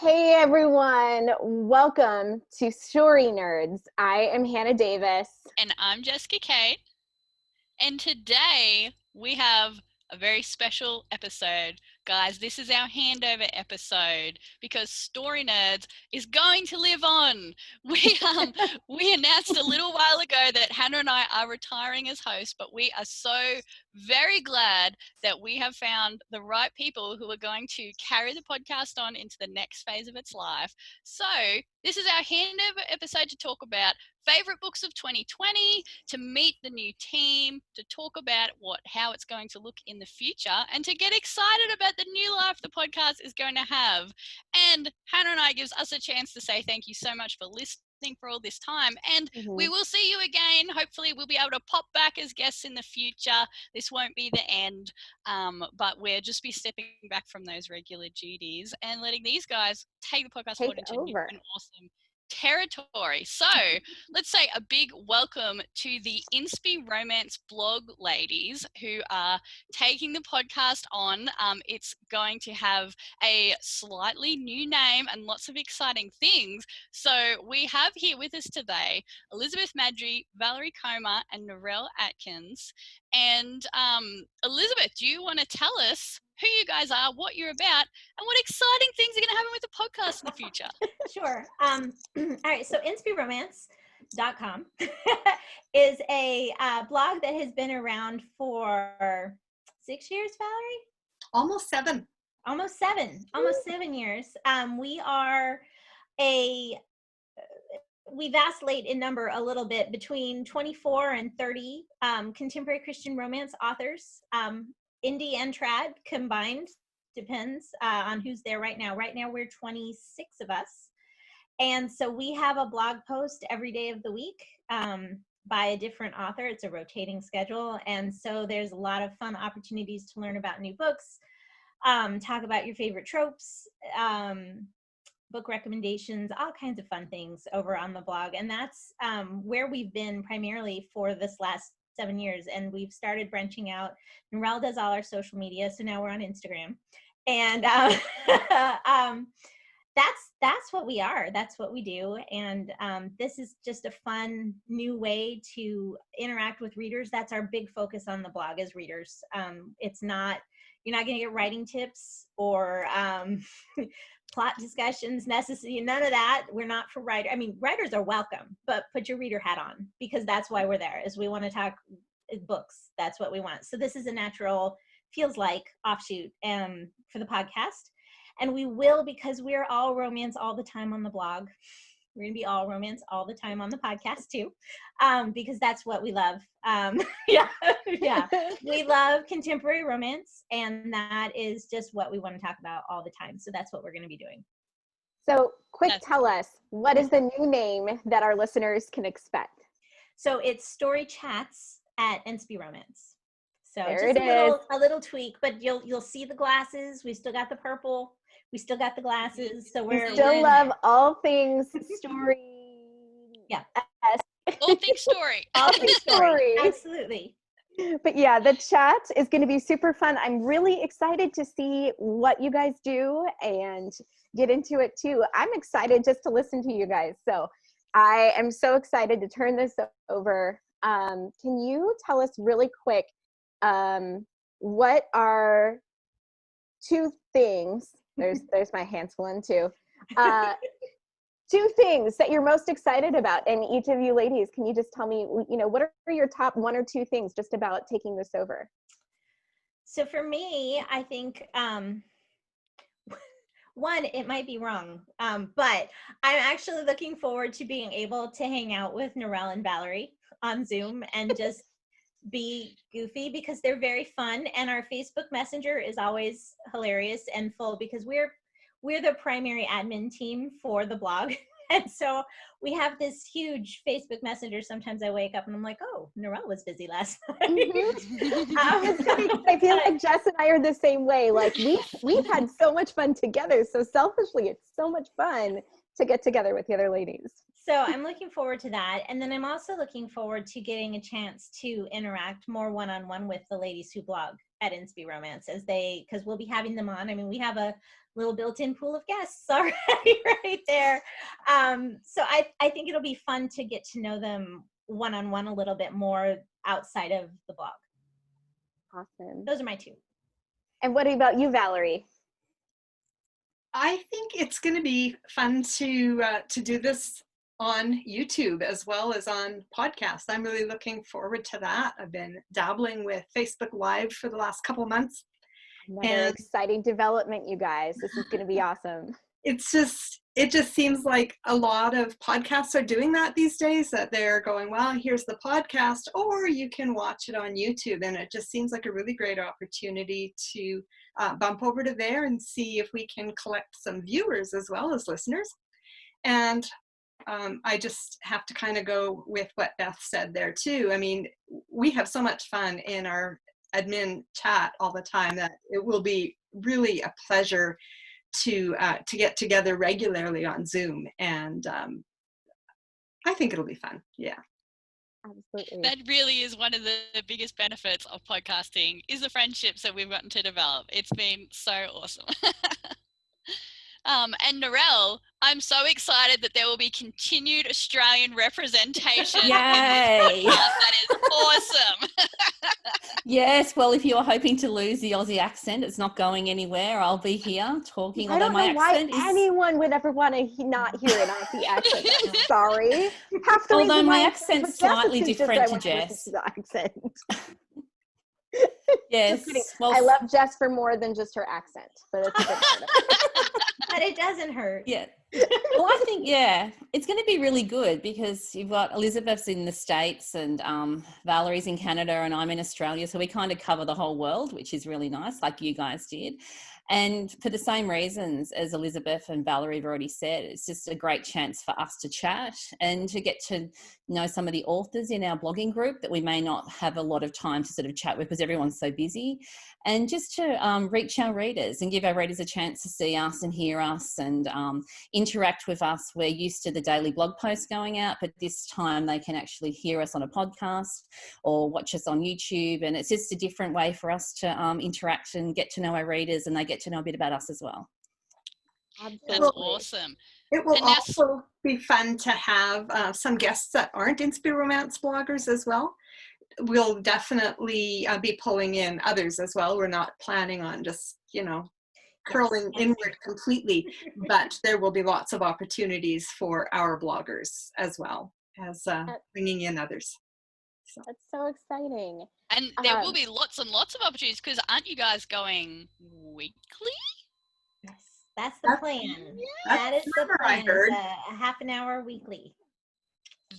Hey everyone, welcome to StoryNerds. I am Hannah Davis. And I'm Jessica Kate. And today we have a very special episode. Guys, this is our handover episode because StoryNerds is going to live on. We announced a little while ago that Hannah and I are retiring as hosts, but we are so very glad that we have found the right people who are going to carry the podcast on into the next phase of its life. So this is our handover episode to talk about favorite books of 2020, to meet the new team, to talk about how it's going to look in the future, and to get excited about the new life the podcast is going to have. And Hannah and I gives us a chance to say thank you so much for listening for all this time, and we will see you again. Hopefully we'll be able to pop back as guests in the future. This won't be the end, but we'll just be stepping back from those regular duties and letting these guys take the podcast forward into new and awesome territory. So let's say a big welcome to the InspyRomance blog ladies who are taking the podcast on. It's going to have a slightly new name and lots of exciting things. So we have here with us today Elizabeth Maddrey, Valerie Comer, and Narelle Atkins. And Elizabeth, do you want to tell us who you guys are, what you're about, and what exciting things are going to happen with the podcast in the future? Sure. All right. So InspyRomance.com is a blog that has been around for 6 years, Valerie? Almost 7. Almost 7 years. We vacillate in number a little bit between 24 and 30 contemporary Christian romance authors, indie and trad combined. Depends on who's there right now. Right now we're 26 of us. And so we have a blog post every day of the week by a different author. It's a rotating schedule. And so there's a lot of fun opportunities to learn about new books, talk about your favorite tropes, book recommendations, all kinds of fun things over on the blog. And that's where we've been primarily for this last 7 years. And we've started branching out. Narelle does all our social media. So now we're on Instagram. And that's what we are. That's what we do. And this is just a fun new way to interact with readers. That's our big focus on the blog, is readers. You're not going to get writing tips or plot discussions necessary. None of that. We're not for writers. I mean, writers are welcome, but put your reader hat on, because that's why we're there, is we want to talk books. That's what we want. So this is a natural, feels like, offshoot for the podcast. And we will, because we're all romance all the time on the blog. We're going to be all romance all the time on the podcast too, because that's what we love. Yeah. We love contemporary romance, and that is just what we want to talk about all the time. So that's what we're going to be doing. So tell us, what is the new name that our listeners can expect? So it's StoryChats at InspyRomance. So there just a little tweak, but you'll see the glasses. We still got the purple. We still got the glasses. So we still love all things story. Yeah. All things story. All things story. Absolutely. But yeah, the chat is going to be super fun. I'm really excited to see what you guys do and get into it too. I'm excited just to listen to you guys. So I am so excited to turn this over. Can you tell us really quick, what are 2 things, there's my hands one too, 2 things that you're most excited about? And each of you ladies, can you just tell me, what are your top 1 or 2 things just about taking this over? So for me, I think, one, it might be wrong, but I'm actually looking forward to being able to hang out with Narelle and Valerie on Zoom and just be goofy, because they're very fun, and our Facebook Messenger is always hilarious and full, because we're the primary admin team for the blog. And so we have this huge Facebook Messenger. Sometimes I wake up and I'm like, oh, Narelle was busy last night. I feel like Jess and I are the same way. Like we've had so much fun together. So selfishly, it's so much fun to get together with the other ladies. So I'm looking forward to that. And then I'm also looking forward to getting a chance to interact more one-on-one with the ladies who blog at InspyRomance because we'll be having them on. I mean, we have a little built-in pool of guests already right there. So I think it'll be fun to get to know them one-on-one a little bit more outside of the blog. Awesome. Those are my two. And what about you, Valerie? I think it's going to be fun to do this on YouTube as well as on podcasts. I'm really looking forward to that. I've been dabbling with Facebook Live for the last couple months. Another exciting development, you guys. This is going to be awesome. It just seems like a lot of podcasts are doing that these days, that they're going, well, here's the podcast, or you can watch it on YouTube. And it just seems like a really great opportunity to bump over to there and see if we can collect some viewers as well as listeners. And I just have to kind of go with what Beth said there too. I mean, we have so much fun in our admin chat all the time that it will be really a pleasure to get together regularly on Zoom, and I think it'll be fun. Yeah, absolutely. That really is one of the biggest benefits of podcasting, is the friendships that we've gotten to develop. It's been so awesome. And Narelle, I'm so excited that there will be continued Australian representation. Yay! In this podcast. That is awesome. Yes, well, if you are hoping to lose the Aussie accent, it's not going anywhere. I'll be here talking. I don't know why anyone would ever want to not hear an Aussie accent. I'm sorry. Half the although reason my why accent's slightly different to Jess. Accent. Yes. Well, I love Jess for more than just her accent, but it's a good part of it. But it doesn't hurt. Yeah. Well, I think, yeah, it's going to be really good because you've got Elizabeth's in the States and Valerie's in Canada and I'm in Australia. So we kind of cover the whole world, which is really nice, like you guys did. And for the same reasons as Elizabeth and Valerie have already said, it's just a great chance for us to chat and to get to know some of the authors in our blogging group that we may not have a lot of time to sort of chat with because everyone's so busy, and just to reach our readers and give our readers a chance to see us and hear us and interact with us. We're used to the daily blog posts going out, but this time they can actually hear us on a podcast or watch us on YouTube, and it's just a different way for us to interact and get to know our readers, and they get to know a bit about us as well. Absolutely. That's awesome. It will also be fun to have some guests that aren't InspyRomance bloggers as well. We'll definitely be pulling in others as well. We're not planning on just, curling inward completely, but there will be lots of opportunities for our bloggers as well as bringing in others. So. That's so exciting. And there will be lots and lots of opportunities because aren't you guys going weekly? Yes, that's the plan. Yeah, that is the plan. I heard. A half an hour weekly.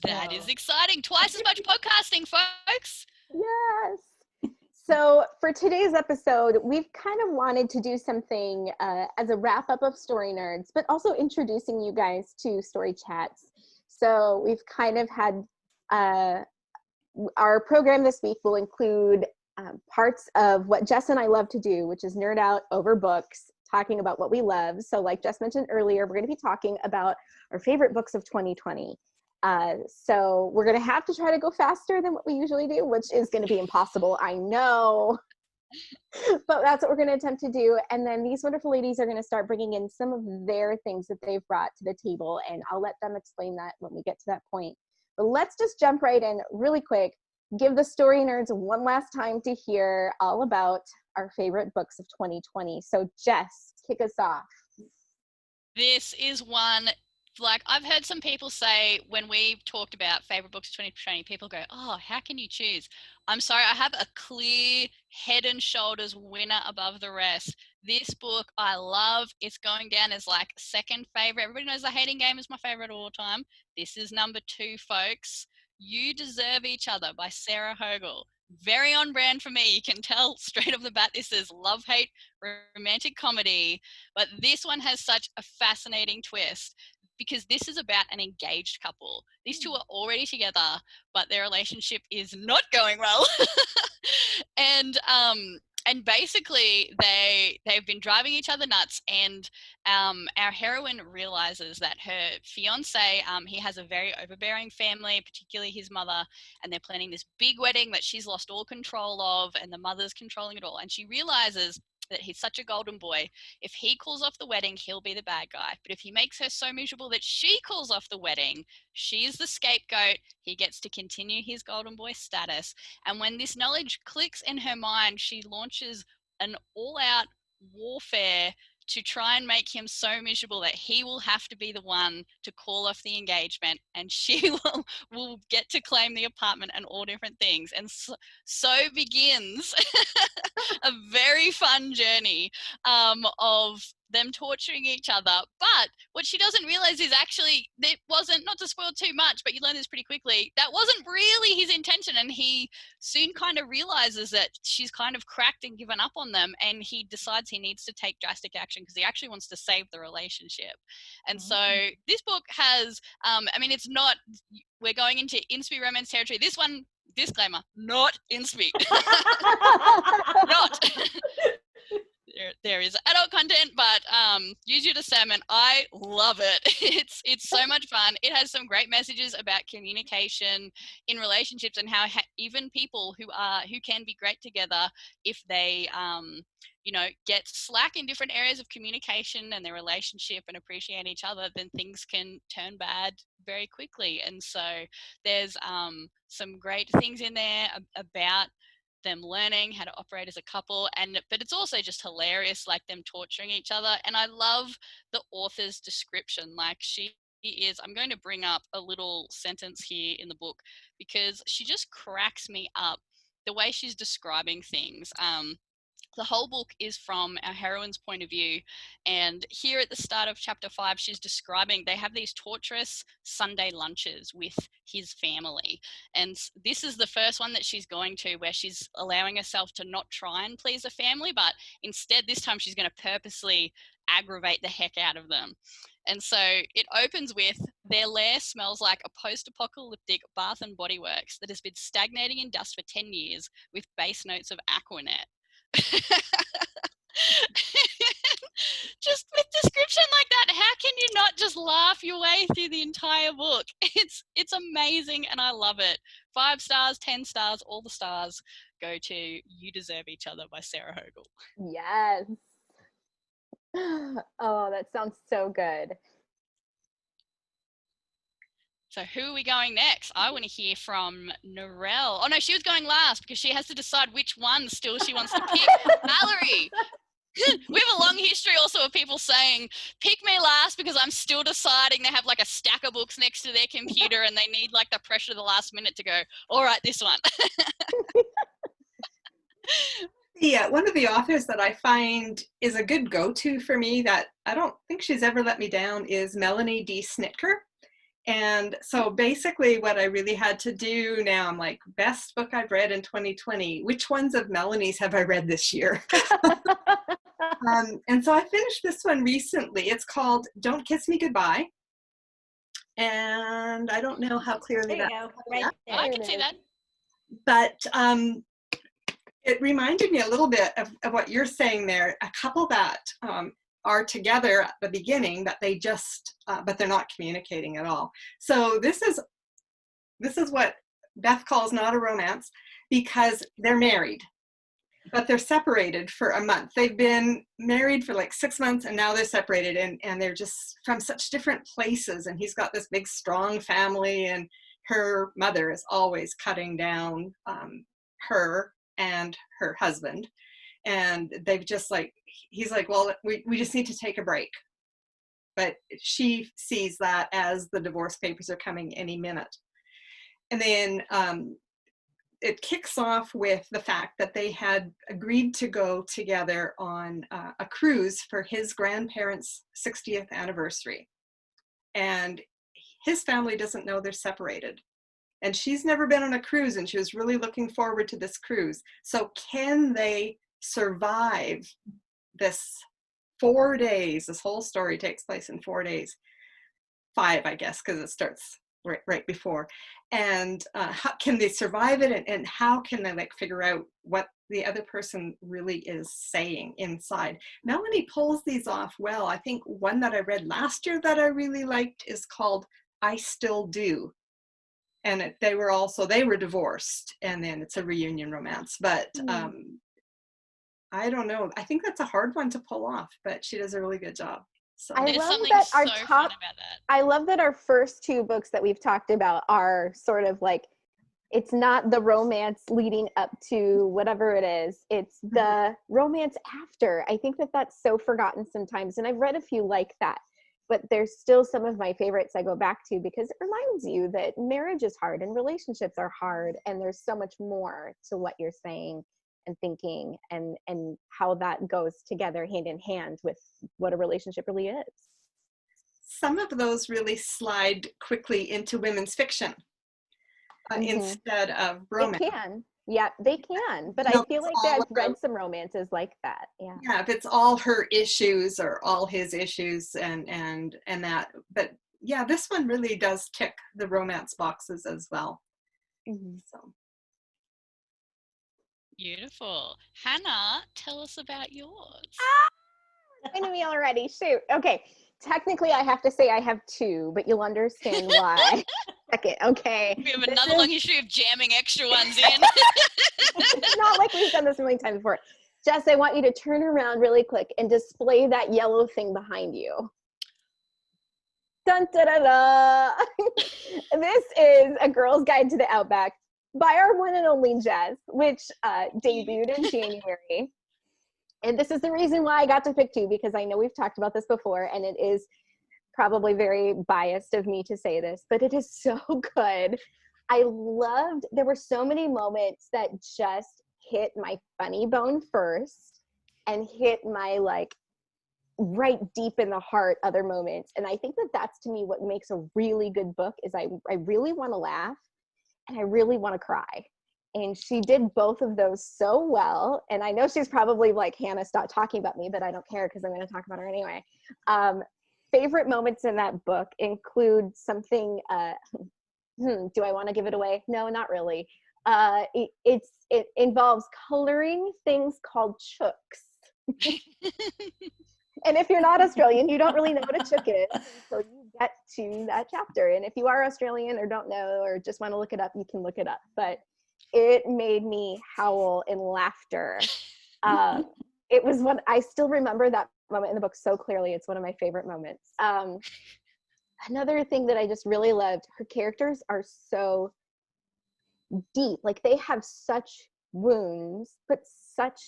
That is exciting. Twice as much podcasting, folks. Yes. So for today's episode, we've kind of wanted to do something as a wrap up of StoryNerds, but also introducing you guys to StoryChats. So we've kind of had our program this week will include parts of what Jess and I love to do, which is nerd out over books, talking about what we love. So like Jess mentioned earlier, we're going to be talking about our favorite books of 2020. So we're going to have to try to go faster than what we usually do, which is going to be impossible, I know. But that's what we're going to attempt to do. And then these wonderful ladies are going to start bringing in some of their things that they've brought to the table, and I'll let them explain that when we get to that point. But let's just jump right in really quick. Give the story nerds one last time to hear all about our favorite books of 2020. So Jess, kick us off. This is one, like I've heard some people say when we've talked about favorite books of 2020, people go, oh, how can you choose? I'm sorry, I have a clear head and shoulders winner above the rest. This book I love. It's going down as like second favorite. Everybody knows The Hating Game is my favorite of all time. This is number 2, folks. You Deserve Each Other by Sarah Hogle. Very on brand for me. You can tell straight off the bat this is love-hate romantic comedy. But this one has such a fascinating twist because this is about an engaged couple. These two are already together, but their relationship is not going well. And and basically they've been driving each other nuts, and our heroine realizes that her fiance, he has a very overbearing family, particularly his mother, and they're planning this big wedding that she's lost all control of, and the mother's controlling it all. And she realizes that he's such a golden boy. If he calls off the wedding, he'll be the bad guy. But if he makes her so miserable that she calls off the wedding, she's the scapegoat. He gets to continue his golden boy status. And when this knowledge clicks in her mind, she launches an all-out warfare to try and make him so miserable that he will have to be the one to call off the engagement, and she will get to claim the apartment and all different things. And so begins a very fun journey of them torturing each other. But what she doesn't realize is actually it wasn't, not to spoil too much, but you learn this pretty quickly, that wasn't really his intention. And he soon kind of realizes that she's kind of cracked and given up on them, and he decides he needs to take drastic action because he actually wants to save the relationship. And so this book has, I mean, it's not, we're going into InspyRomance territory. This one, disclaimer, not Inspy. Not. There is adult content, but use your discernment. I love it. It's so much fun. It has some great messages about communication in relationships, and how even people who can be great together, if they get slack in different areas of communication and their relationship and appreciate each other, then things can turn bad very quickly. And so there's some great things in there about them learning how to operate as a couple, but it's also just hilarious, like them torturing each other. And I love the author's description. Like, she is, I'm going to bring up a little sentence here in the book because she just cracks me up the way she's describing things. The whole book is from our heroine's point of view. And here at the start of chapter 5, she's describing, they have these torturous Sunday lunches with his family. And this is the first one that she's going to, where she's allowing herself to not try and please the family, but instead this time she's going to purposely aggravate the heck out of them. And so it opens with, their lair smells like a post-apocalyptic Bath and Body Works that has been stagnating in dust for 10 years with base notes of Aquanet. Just with description like that, how can you not just laugh your way through the entire book? It's amazing, and I love it. 5 stars, 10 stars, all the stars go to You Deserve Each Other by Sarah Hogle. Yes. Oh, that sounds so good. So who are we going next? I want to hear from Narelle. Oh no, she was going last because she has to decide which one still she wants to pick. Valerie. We have a long history also of people saying, pick me last because I'm still deciding. They have like a stack of books next to their computer and they need like the pressure of the last minute to go, all right, this one. Yeah, one of the authors that I find is a good go-to for me that I don't think she's ever let me down is Melanie D. Snitker. And so basically what I really had to do now, I'm like, best book I've read in 2020. Which ones of Melanie's have I read this year? And so I finished this one recently. It's called Don't Kiss Me Goodbye. And I don't know how clearly There you that. go. Right there. I can see that. But it reminded me a little bit of what you're saying there. A couple that are together at the beginning, that they just, but they're not communicating at all. So this is what Beth calls not a romance, because they're married, but they're separated for a month. They've been married for like 6 months and now they're separated, and they're just from such different places. And he's got this big, strong family, and her mother is always cutting down her and her husband. And they've just like, he's like, well, we just need to take a break. But she sees that as the divorce papers are coming any minute. And then it kicks off with the fact that they had agreed to go together on a cruise for his grandparents' 60th anniversary. And his family doesn't know they're separated. And she's never been on a cruise, and she was really looking forward to this cruise. So can they survive this 4 days? This whole story takes place in 4 days. 5, I guess, because it starts right before. And how can they survive it, and how can they like figure out what the other person really is saying inside. Melanie pulls these off well. I think one that I read last year that I really liked is called I Still Do. And they were divorced, and then it's a reunion romance. But I don't know. I think that's a hard one to pull off, but she does a really good job. So I There's love something that so our fun top, about that. I love that our first two books that we've talked about are sort of like, it's not the romance leading up to whatever it is. It's the romance after. I think that that's so forgotten sometimes. And I've read a few like that, but there's still some of my favorites I go back to because it reminds you that marriage is hard and relationships are hard. And there's so much more to what you're saying and thinking and how that goes together hand in hand with what a relationship really is. some of those really slide quickly into women's fiction. Instead of romance. They can. Yeah, they can. But No, I feel like I've read some romances like that. Yeah. Yeah, if it's all her issues or all his issues and that. But yeah, this one really does tick the romance boxes as well. So Beautiful. Hannah, tell us about yours. I knew me already. Shoot. Okay. Technically, I have to say I have two, but you'll understand why. Okay. We have another long history of jamming extra ones in. It's not like we've done this a million times before. Jess, I want you to turn around really quick and display that yellow thing behind you. Dun, da, da, da. This is A Girl's Guide to the Outback by our one and only Jess, which debuted in January. And this is the reason why I got to pick two, because I know we've talked about this before, and it is probably very biased of me to say this, but it is so good. There were so many moments that just hit my funny bone first and hit my like right deep in the heart other moments. And I think that that's to me what makes a really good book is I really want to laugh and I really want to cry. And she did both of those so well. And I know she's probably like, Hannah, stop talking about me, but I don't care because I'm going to talk about her anyway. Favorite moments in that book include something, do I want to give it away? No, not really. It involves coloring things called chooks. And if you're not Australian, you don't really know what a chook is until you get to that chapter. And if you are Australian or don't know or just want to look it up, you can look it up. But it made me howl in laughter. It was one, I still remember that moment in the book so clearly. It's one of my favorite moments. Another thing that I just really loved, her characters are so deep. Like they have such wounds, but such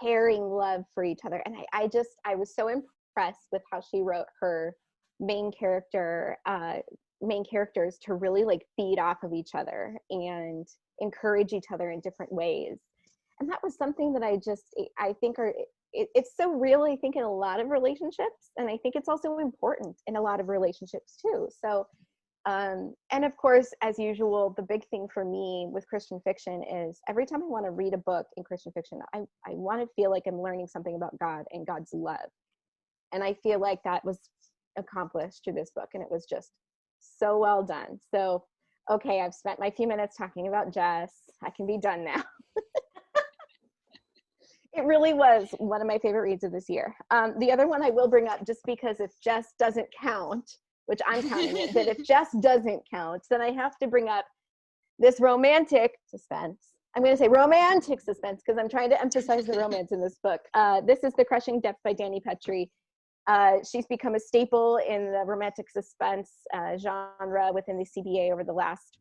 caring love for each other. And I was so impressed with how she wrote her main characters to really like feed off of each other and encourage each other in different ways. And that was something that I think it's so real, I think, in a lot of relationships. And I think it's also important in a lot of relationships too. So, and of course, as usual, the big thing for me with Christian fiction is every time I want to read a book in Christian fiction, I want to feel like I'm learning something about God and God's love. And I feel like that was accomplished through this book. And it was just so well done. So, okay, I've spent my few minutes talking about Jess. I can be done now. It really was one of my favorite reads of this year. The other one I will bring up, just because if Jess doesn't count, which I'm counting it, but if Jess doesn't count, then I have to bring up this romantic suspense. I'm going to say romantic suspense because I'm trying to emphasize the romance in this book. This is The Crushing Depth by Dani Petrie. She's become a staple in the romantic suspense genre within the CBA over the last,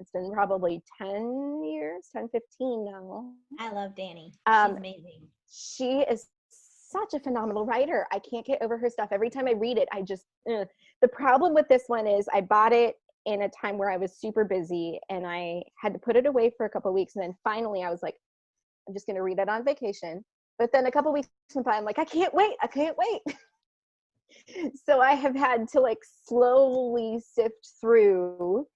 it's been probably 10 years, 10, 15 now. I love Dani. She's amazing. She is such a phenomenal writer. I can't get over her stuff. Every time I read it, I just, the problem with this one is I bought it in a time where I was super busy and I had to put it away for a couple of weeks. And then finally I was like, I'm just going to read it on vacation. But then a couple of weeks went by, I'm like, I can't wait. So I have had to like slowly sift through.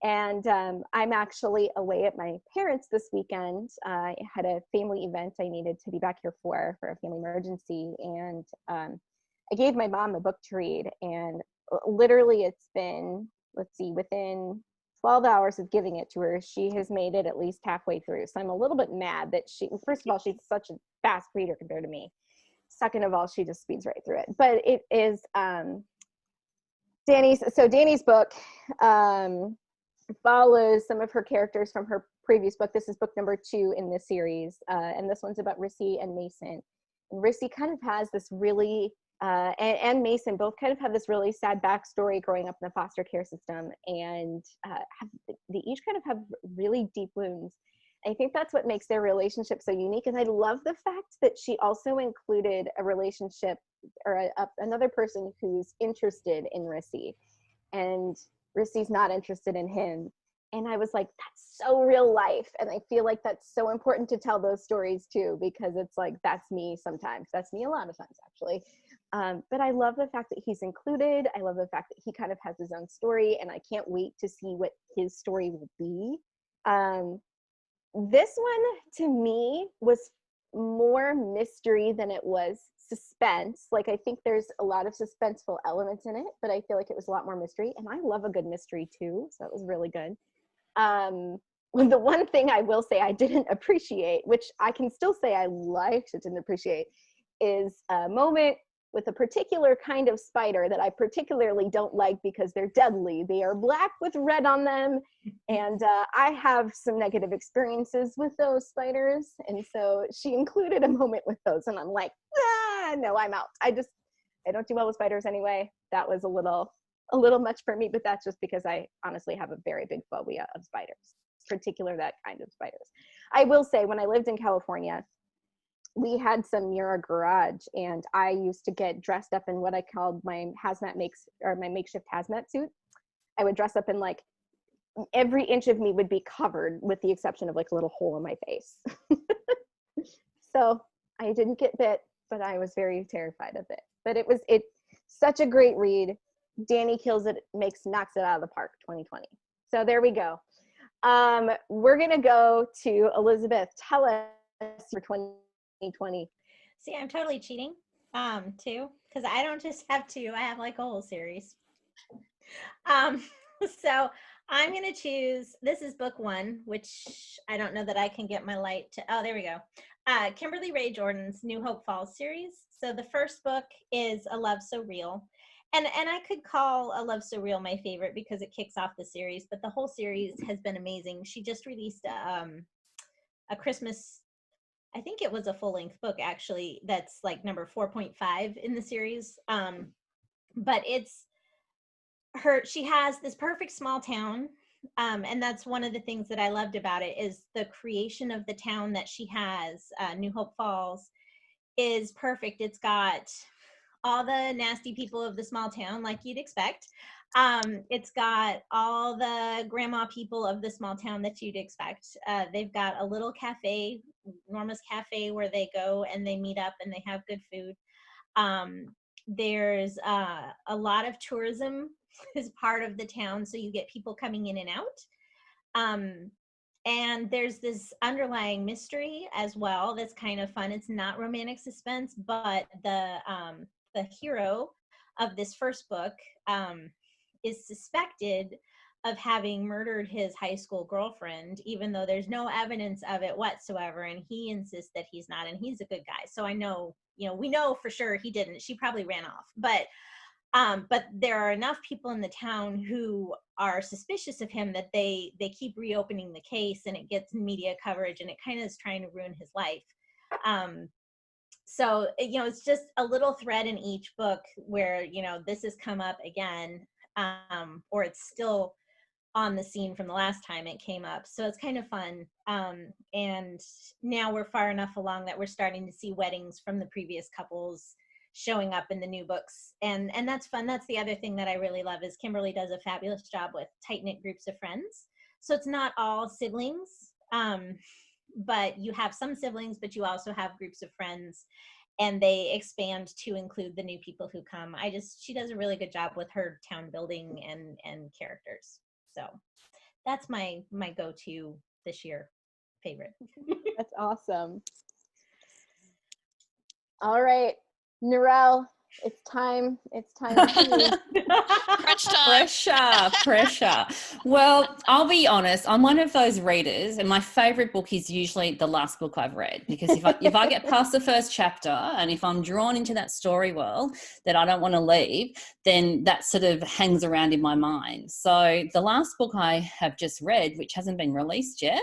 And I'm actually away at my parents' this weekend. I had a family event I needed to be back here for a family emergency. And I gave my mom a book to read. And literally it's been, let's see, within 12 hours of giving it to her, she has made it at least halfway through. So I'm a little bit mad that first of all, she's such a fast reader compared to me. Second of all, she just speeds right through it. But it is Dani's book follows some of her characters from her previous book. This is book number 2 in this series. And this one's about Rissy and Mason. And Rissy kind of has this really, and Mason both kind of have this really sad backstory growing up in the foster care system, and they each kind of have really deep wounds. I think that's what makes their relationship so unique. And I love the fact that she also included a relationship or another person who's interested in Rissy, and Rissy's not interested in him. And I was like, that's so real life. And I feel like that's so important to tell those stories too, because it's like, that's me sometimes. That's me a lot of times, actually. But I love the fact that he's included. I love the fact that he kind of has his own story, and I can't wait to see what his story will be. This one, to me, was more mystery than it was suspense. Like, I think there's a lot of suspenseful elements in it, but I feel like it was a lot more mystery. And I love a good mystery too, so it was really good. The one thing I will say I didn't appreciate, which I can still say I liked but didn't appreciate, is a moment with a particular kind of spider that I particularly don't like because they're deadly. They are black with red on them, and I have some negative experiences with those spiders, and so she included a moment with those, and I'm like, no, I'm out. I don't do well with spiders anyway. That was a little much for me, but that's just because I honestly have a very big phobia of spiders, particularly that kind of spiders. I will say, when I lived in California, we had some near our garage, and I used to get dressed up in what I called my my makeshift hazmat suit. I would dress up in, like, every inch of me would be covered with the exception of like a little hole in my face. So I didn't get bit, but I was very terrified of it. But it's such a great read. Dani kills it, knocks it out of the park, 2020. So there we go. We're gonna go to Elizabeth. Tell us your 2020. See, I'm totally cheating, too, because I don't just have 2. I have like a whole series. So I'm gonna choose. This is book 1, which I don't know that I can get my light to. Oh, there we go. Kimberly Ray Jordan's New Hope Falls series. So the first book is A Love So Real. And I could call A Love So Real my favorite because it kicks off the series, but the whole series has been amazing. She just released a Christmas, I think it was a full-length book, actually, that's like number 4.5 in the series. But she has this perfect small town. And that's one of the things that I loved about it, is the creation of the town that she has. New Hope Falls is perfect. It's got all the nasty people of the small town, like you'd expect. It's got all the grandma people of the small town that you'd expect. They've got a little cafe, enormous cafe, where they go and they meet up and they have good food. There's a lot of tourism is part of the town, so you get people coming in and out. And there's this underlying mystery as well that's kind of fun. It's not romantic suspense, but the hero of this first book is suspected of having murdered his high school girlfriend, even though there's no evidence of it whatsoever, and he insists that he's not, and he's a good guy. So I know, we know for sure he didn't. She probably ran off, but there are enough people in the town who are suspicious of him that they keep reopening the case, and it gets media coverage, and it kind of is trying to ruin his life. So, it's just a little thread in each book where, this has come up again, or it's still on the scene from the last time it came up. So it's kind of fun. And now we're far enough along that we're starting to see weddings from the previous couples showing up in the new books. And that's fun. That's the other thing that I really love, is Kimberly does a fabulous job with tight-knit groups of friends. So it's not all siblings, but you have some siblings, but you also have groups of friends, and they expand to include the new people who come. She does a really good job with her town building and characters. So that's my go-to this year favorite. That's awesome. All right, Narelle, It's time. It's time to choose. Crunch time. Pressure. Well, I'll be honest. I'm one of those readers, and my favorite book is usually the last book I've read, because if I get past the first chapter and if I'm drawn into that story world that I don't want to leave, then that sort of hangs around in my mind. So the last book I have just read, which hasn't been released yet,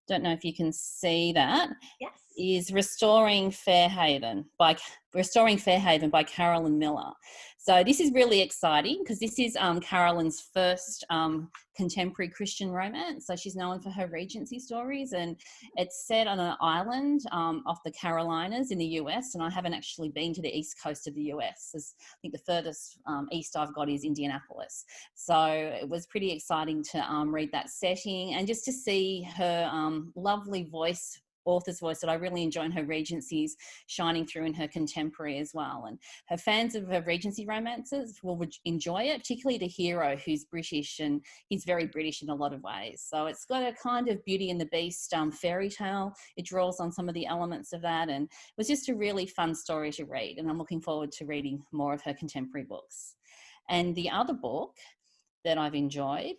don't know if you can see that, Yes. is Restoring Fairhaven by Carolyn Miller. So this is really exciting because this is Carolyn's first contemporary Christian romance. So she's known for her Regency stories, and it's set on an island off the Carolinas in the US. And I haven't actually been to the east coast of the US. I think the furthest east I've got is Indianapolis. So it was pretty exciting to read that setting and just to see her lovely author's voice that I really enjoy in her Regencies shining through in her contemporary as well. And her fans of her Regency romances will enjoy it, particularly the hero, who's British, and he's very British in a lot of ways. So it's got a kind of Beauty and the Beast fairy tale. It draws on some of the elements of that, and it was just a really fun story to read, and I'm looking forward to reading more of her contemporary books. And the other book that I've enjoyed,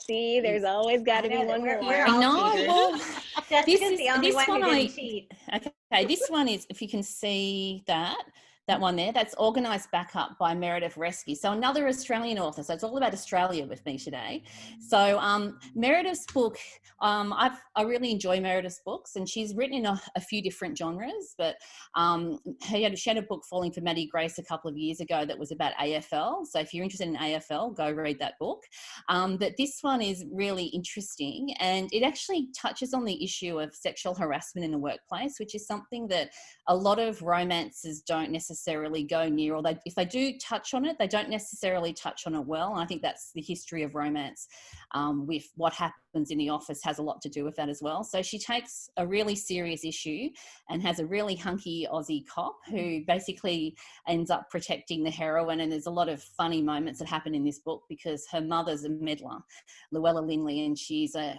see, there's always got to be one more. I know. Well, Jessica's the only one who didn't cheat. Okay, this one is, if you can see that one there, that's Organised Backup by Meredith Rescue. So another Australian author. So it's all about Australia with me today. So Meredith's book, I really enjoy Meredith's books, and she's written in a few different genres, but she had a book, Falling for Maddie Grace, a couple of years ago that was about AFL. So if you're interested in AFL, go read that book. But this one is really interesting, and it actually touches on the issue of sexual harassment in the workplace, which is something that a lot of romances don't necessarily go near, or if they do touch on it, they don't necessarily touch on it well. And I think that's the history of romance with what happens in the office has a lot to do with that as well. So she takes a really serious issue and has a really hunky Aussie cop who basically ends up protecting the heroine. And there's a lot of funny moments that happen in this book because her mother's a meddler, Luella Lingley, and she's a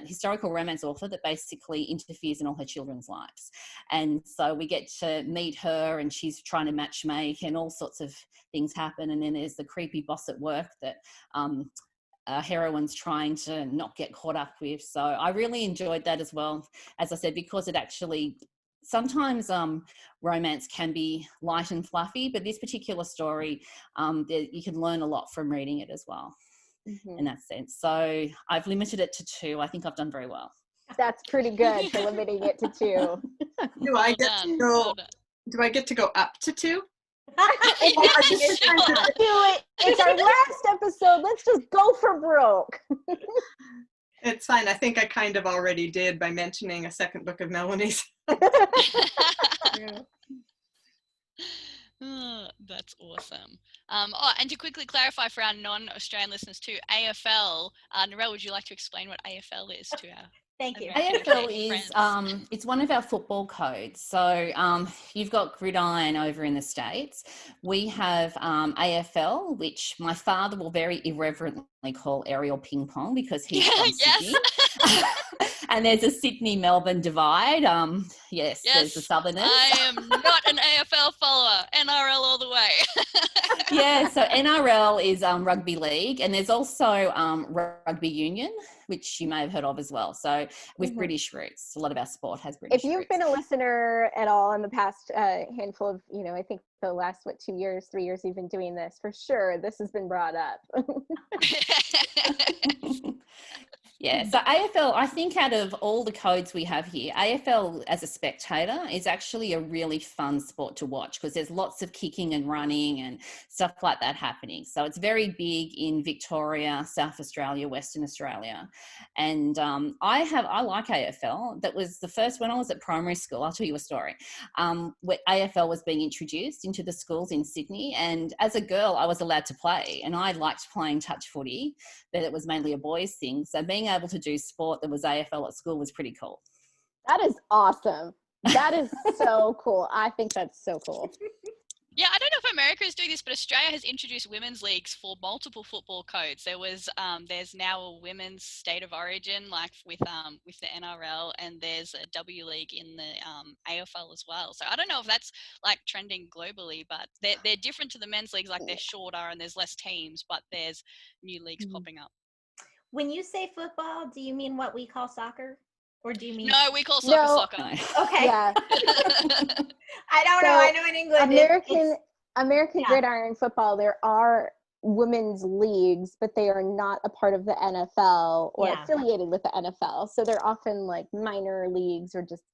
historical romance author that basically interferes in all her children's lives. And so we get to meet her, and she's trying to match make, and all sorts of things happen. And then there's the creepy boss at work that heroine's trying to not get caught up with. So I really enjoyed that as well, as I said, because it actually sometimes romance can be light and fluffy, but this particular story, you can learn a lot from reading it as well. In that sense. So I've limited it to 2. I think I've done very well. That's pretty good for limiting it to 2. Do I get to go up to 2? It's our last episode. Let's just go for broke. It's fine. I think I kind of already did by mentioning a second book of Melanie's. Oh, that's awesome. And to quickly clarify for our non-Australian listeners too, AFL, Narelle, would you like to explain what AFL is to our Thank you. AFL is it's one of our football codes. So you've got gridiron over in the States. We have AFL, which my father will very irreverently call aerial ping pong because he's from Sydney. And there's a Sydney-Melbourne divide. Yes, there's the Southerners. I am not an AFL follower. NRL all the way. Yeah, so NRL is rugby league, and there's also rugby union, which you may have heard of as well. So with British roots, a lot of our sport has British roots. If you've been a listener at all in the past handful of, I think the last, 2 years, 3 years you've been doing this, for sure, this has been brought up. Yeah, so AFL, I think out of all the codes we have here, AFL as a spectator is actually a really fun sport to watch because there's lots of kicking and running and stuff like that happening. So it's very big in Victoria, South Australia, Western Australia. And I like AFL. That was the first, when I was at primary school, I'll tell you a story, where AFL was being introduced into the schools in Sydney. And as a girl, I was allowed to play, and I liked playing touch footy, but it was mainly a boys thing. So being able to do sport that was AFL at school was pretty cool. That is awesome. That is so cool. I think that's so cool. Yeah, I don't know if America is doing this, but Australia has introduced women's leagues for multiple football codes. There's now a women's state of origin, like with the NRL, and there's a W League in the AFL as well. So I don't know if that's like trending globally, but they're different to the men's leagues. Like they're shorter and there's less teams, but there's new leagues popping up. When you say football, do you mean what we call soccer? Or do you mean? No, we call soccer soccer. Okay. Yeah. I don't know. I know in England. American gridiron football, there are women's leagues, but they are not a part of the NFL or affiliated with the NFL. So they're often like minor leagues or just,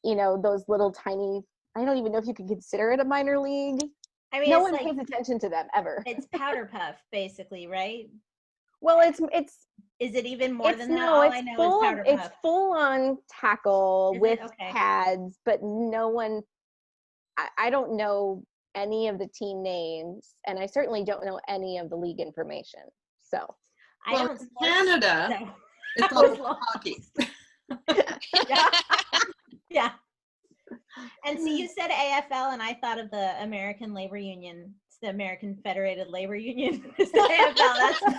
those little tiny, I don't even know if you could consider it a minor league. I mean, no one pays attention to them ever. It's powder puff, basically, right? Well, it's is it even more than that? No, All I know is powder puff. It's full on tackle with pads, but no one, I don't know any of the team names, and I certainly don't know any of the league information. So, Canada, it's all hockey. Yeah. And so you said AFL, and I thought of the American Labor Union. It's the American Federated Labor Union. It's the AFL.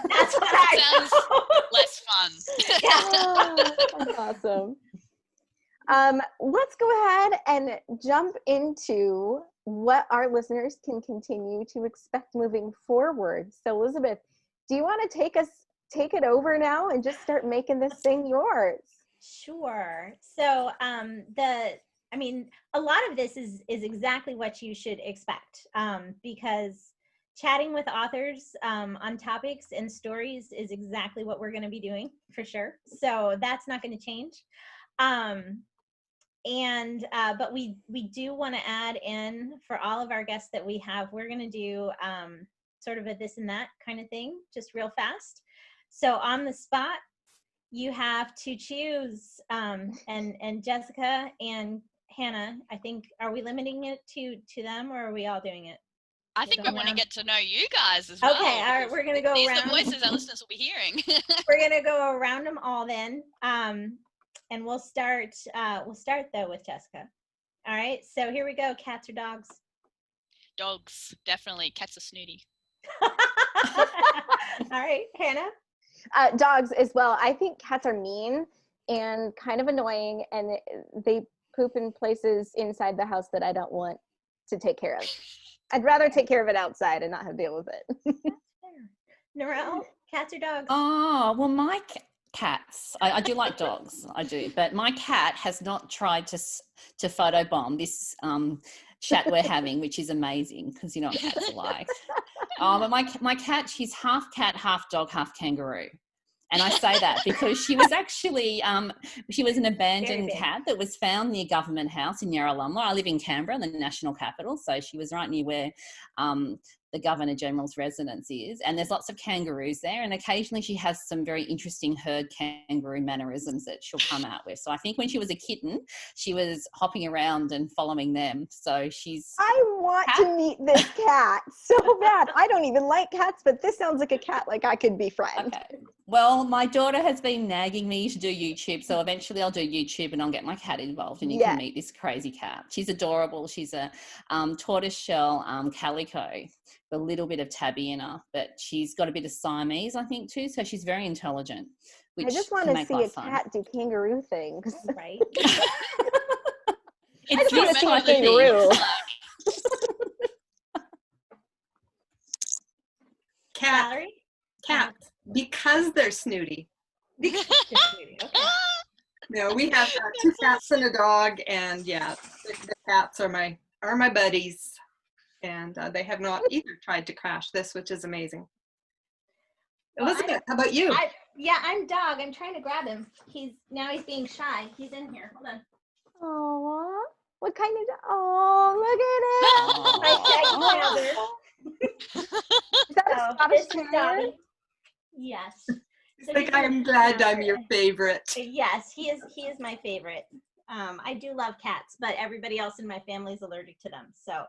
That's what I sounds less fun. That's awesome. Let's go ahead and jump into what our listeners can continue to expect moving forward. So, Elizabeth, do you want to take it over now and just start making this thing yours? Sure. So, a lot of this is exactly what you should expect, because chatting with authors on topics and stories is exactly what we're going to be doing for sure. So that's not going to change. But we do want to add in for all of our guests that we have, we're going to do sort of a this and that kind of thing, just real fast. So on the spot, you have to choose, and Jessica and Hannah, I think, are we limiting it to them, or are we all doing it? I think we want to get to know you guys as well. Okay, all right, we're going to go around. These are the voices our listeners will be hearing. We're going to go around them all then, and we'll start though with Jessica. All right, so here we go. Cats or dogs? Dogs, definitely. Cats are snooty. All right, Hannah? Dogs as well. I think cats are mean and kind of annoying, and they poop in places inside the house that I don't want to take care of. I'd rather take care of it outside and not have to deal with it. Narelle, cats or dogs? Oh, well, my cats, I do like dogs, I do, but my cat has not tried to photobomb this chat we're having, which is amazing because you know what cats are like. But my cat, she's half cat, half dog, half kangaroo. And I say that because she was actually, she was an abandoned cat that was found near Government House in Yarralumla. I live in Canberra, the national capital, so she was right near where the Governor General's residence is. And there's lots of kangaroos there, and occasionally she has some very interesting herd kangaroo mannerisms that she'll come out with. So I think when she was a kitten, she was hopping around and following them. So she's... I want to meet this cat so bad. I don't even like cats, but this sounds like a cat like I could befriend. Okay. Well, my daughter has been nagging me to do YouTube, so eventually I'll do YouTube and I'll get my cat involved and you can meet this crazy cat. She's adorable. She's a tortoiseshell calico, a little bit of tabby in her, but she's got a bit of Siamese, I think, too, so she's very intelligent. Which I just want to see a cat do kangaroo things. Right. I just want to see a kangaroo. Valerie? Cats. Because they're snooty. Because they're snooty. Okay. No, we have 2 cats and a dog, and the cats are my buddies, and they have not either tried to crash this, which is amazing. Well, Elizabeth, how about you? I'm dog. I'm trying to grab him. He's being shy. He's in here. Hold on. Aww. What kind of dog? Oh, look at him. Is that a Scottish Terrier? Yes. So I'm glad I'm your favorite. Yes, he is my favorite. I do love cats, but everybody else in my family is allergic to them. So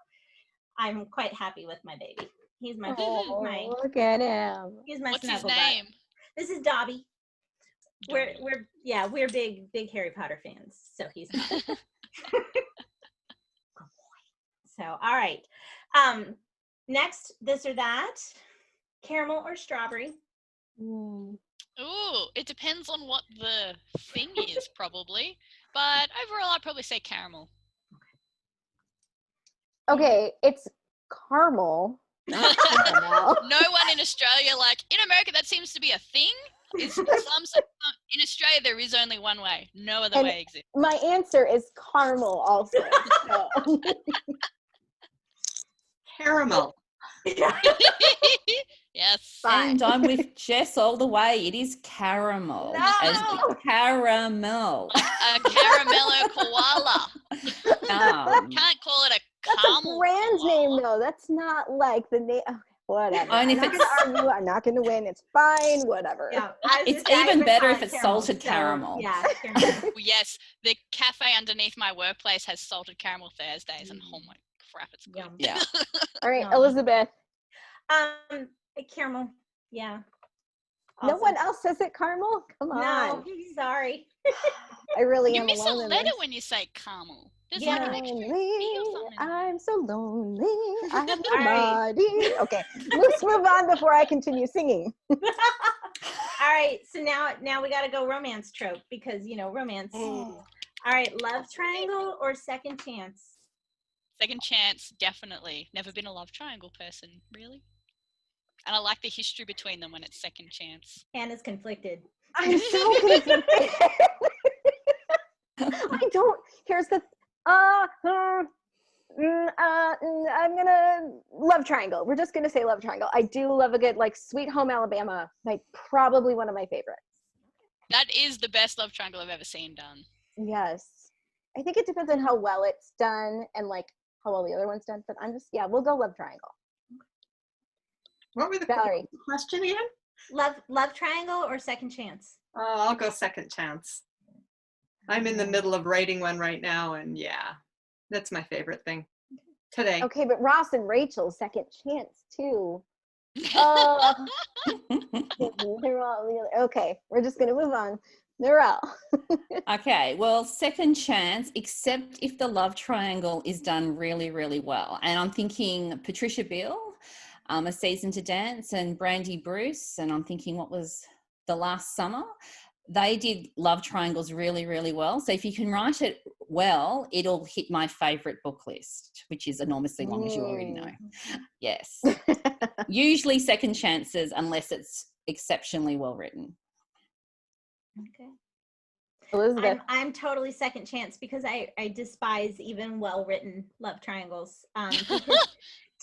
I'm quite happy with my baby. He's my look at him. He's my What's his snuggle name? bud. This is Dobby. We're big Harry Potter fans. So he's Dobby. So all right. Next, this or that, caramel or strawberry? Mm. Ooh, it depends on what the thing is, probably. But overall, I'd probably say caramel. Okay, it's caramel, not caramel. No one in Australia, like in America, that seems to be a thing. In Australia, there is only one way. No other And way exists. my answer is caramel also. So. Caramel. Yes. Fine. And I'm with Jess all the way. It is caramel. No! As caramel. A caramello koala. Can't call it a That's caramel a brand koala. name, though. That's not like the name. Okay, whatever. Only I'm if not going to argue. I'm not going to win. It's fine. Whatever. Yeah, I was It's gonna say, I even would better call if it it's salted caramel. Yeah, caramel. Yes, the cafe underneath my workplace has salted caramel Thursdays, and oh my crap, it's good. Yum. Yeah. All right, No. Elizabeth. Caramel. Yeah. No Also. one else says it caramel? Come on. No, sorry. I really You am miss a alone in letter this. when you say caramel. There's Yeah. like an extra E or Lonely, something. I'm so lonely. I have All right. nobody. Okay, let's move on before I continue singing. All right, so now we got to go romance trope because romance. All right, love triangle or second chance? Second chance, definitely. Never been a love triangle person, really. And I like the history between them when it's second chance. Hannah's conflicted. I'm so conflicted. I don't. Here's the. I'm gonna love triangle. We're just gonna say love triangle. I do love a good Sweet Home Alabama. Probably one of my favorites. That is the best love triangle I've ever seen done. Yes, I think it depends on how well it's done and how well the other one's done. But we'll go love triangle. What were the Valerie. question again? Love triangle or second chance? Oh, I'll go second chance. I'm in the middle of writing one right now, and yeah, that's my favorite thing today. Okay, but Ross and Rachel's second chance too. Oh, they're all okay. We're just gonna move on. Narelle. Okay, well, second chance, except if the love triangle is done really, really well. And I'm thinking Patricia Beale, A Season to Dance, and Brandy Bruce. And I'm thinking, what was The Last Summer? They did love triangles really, really well. So if you can write it well, it'll hit my favorite book list, which is enormously long, as you already know. Yes. Usually second chances, unless it's exceptionally well written. Okay. Elizabeth. I'm totally second chance because I despise even well-written love triangles. Because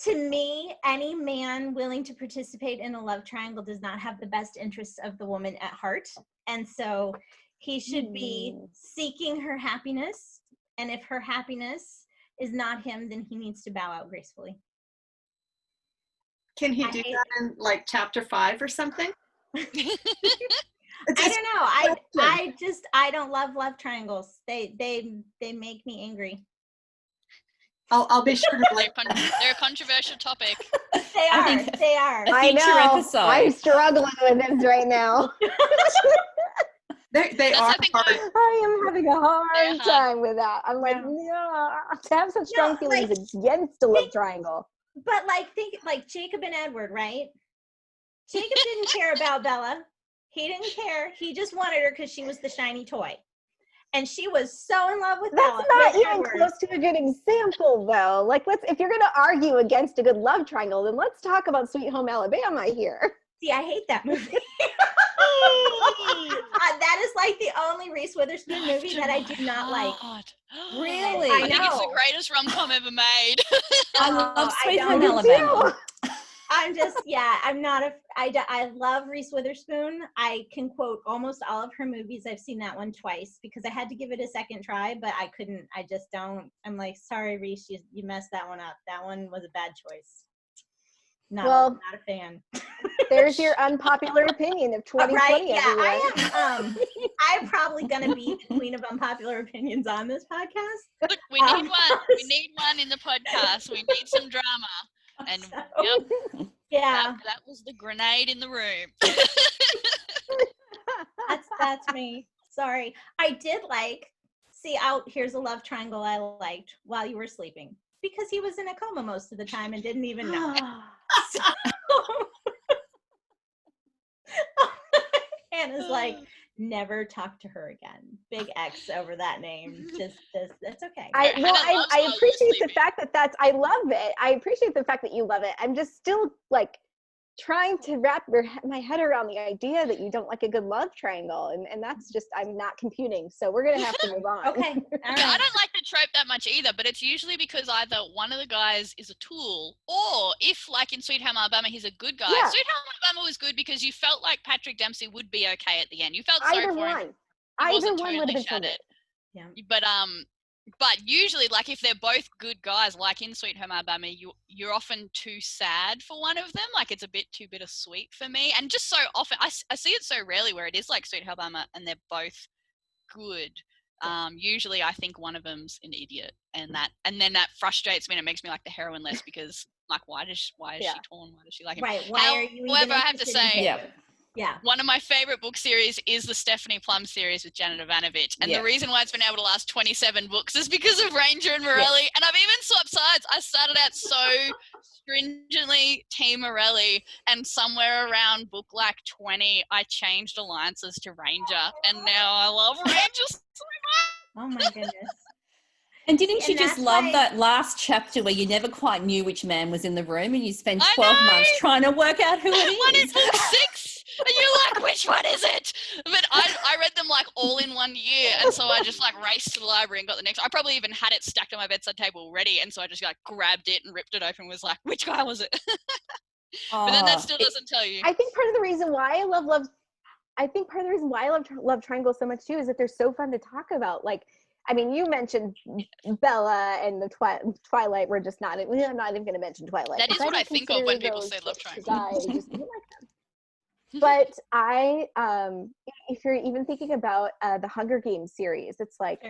to me, any man willing to participate in a love triangle does not have the best interests of the woman at heart. And so he should be seeking her happiness. And if her happiness is not him, then he needs to bow out gracefully. Can he do that in chapter 5 or something? I don't know. I don't love love triangles. They make me angry. I'll be sure to They're a controversial topic. They are. I know. Episode. I'm struggling with this right now. They are hard. I am having a hard time with that. I'm to have such strong feelings against a love triangle. But think Jacob and Edward, right? Jacob didn't care about Bella. He didn't care. He just wanted her because she was the shiny toy. And she was so in love with Bella. That's not even close to a good example, though. If you're going to argue against a good love triangle, then let's talk about Sweet Home Alabama here. See, I hate that movie. That is the only Reese Witherspoon movie that I do not like. Really? I think it's the greatest rom-com ever made. I love Sweet Home Alabama. I'm just, I'm not I love Reese Witherspoon. I can quote almost all of her movies. I've seen that one twice because I had to give it a second try, but I couldn't. I just don't. I'm sorry, Reese, you messed that one up. That one was a bad choice. Not a fan. There's your unpopular opinion of 2020. Right? Yeah, everyone. I'm probably gonna be the queen of unpopular opinions on this podcast. Look, we need one. We need one in the podcast. We need some drama. And yeah, that was the grenade in the room. that's me. Sorry. I did here's a love triangle I liked While You Were Sleeping. because he was in a coma most of the time and didn't even know it. So, Hannah's like, never talk to her again. Big X over that name. Just that's okay. I Hannah appreciate the loves fact that I love it. I appreciate the fact that you love it. I'm just still like trying to wrap my head around the idea that you don't like a good love triangle, and that's just, I'm not computing, so we're gonna have to move on. Okay. All I right. don't like the trope that much either, but it's usually because either one of the guys is a tool, or if, like in Sweet Home Alabama, he's a good guy. Yeah. Sweet Home Alabama was good because you felt like Patrick Dempsey would be okay at the end. You felt sorry Either for him. one would have been so good. Yeah. But usually, like if they're both good guys, like in Sweet Home Alabama, you're often too sad for one of them. Like it's a bit too bittersweet for me. And just so often, I see it so rarely where it is like Sweet Home Alabama and they're both good. Usually, I think one of them's an idiot, and then that frustrates me and it makes me like the heroine less because like why is she torn? Why does she like him? Right. Why are you even However, I have to interested in say, Taylor? Yeah. one of my favorite book series is the Stephanie Plum series with Janet Ivanovic. And the reason why it's been able to last 27 books is because of Ranger and Morelli. And I've even swapped sides. I started out so stringently Team Morelli, and somewhere around book like 20, I changed alliances to Ranger. And now I love Ranger so much. Oh my goodness. And didn't you And just that's love why- that last chapter where you never quite knew which man was in the room and you spent I 12 know! months trying to work out who One it in is? book 6, and you're like, which one is it? But I read them like all in one year, and so I just like raced to the library and got the next. I probably even had it stacked on my bedside table ready, and so I just like grabbed it and ripped it open and was like, which guy was it? But then that still doesn't tell you. I think part of the reason why I love love triangles so much too is that they're so fun to talk about. Like, I mean, you mentioned Bella and the Twilight. We're just not. I'm not even going to mention Twilight. That is because what I don't think of when consider people those say love books, 'cause triangle. I just don't like them. But I, if you're even thinking about the Hunger Games series, it's like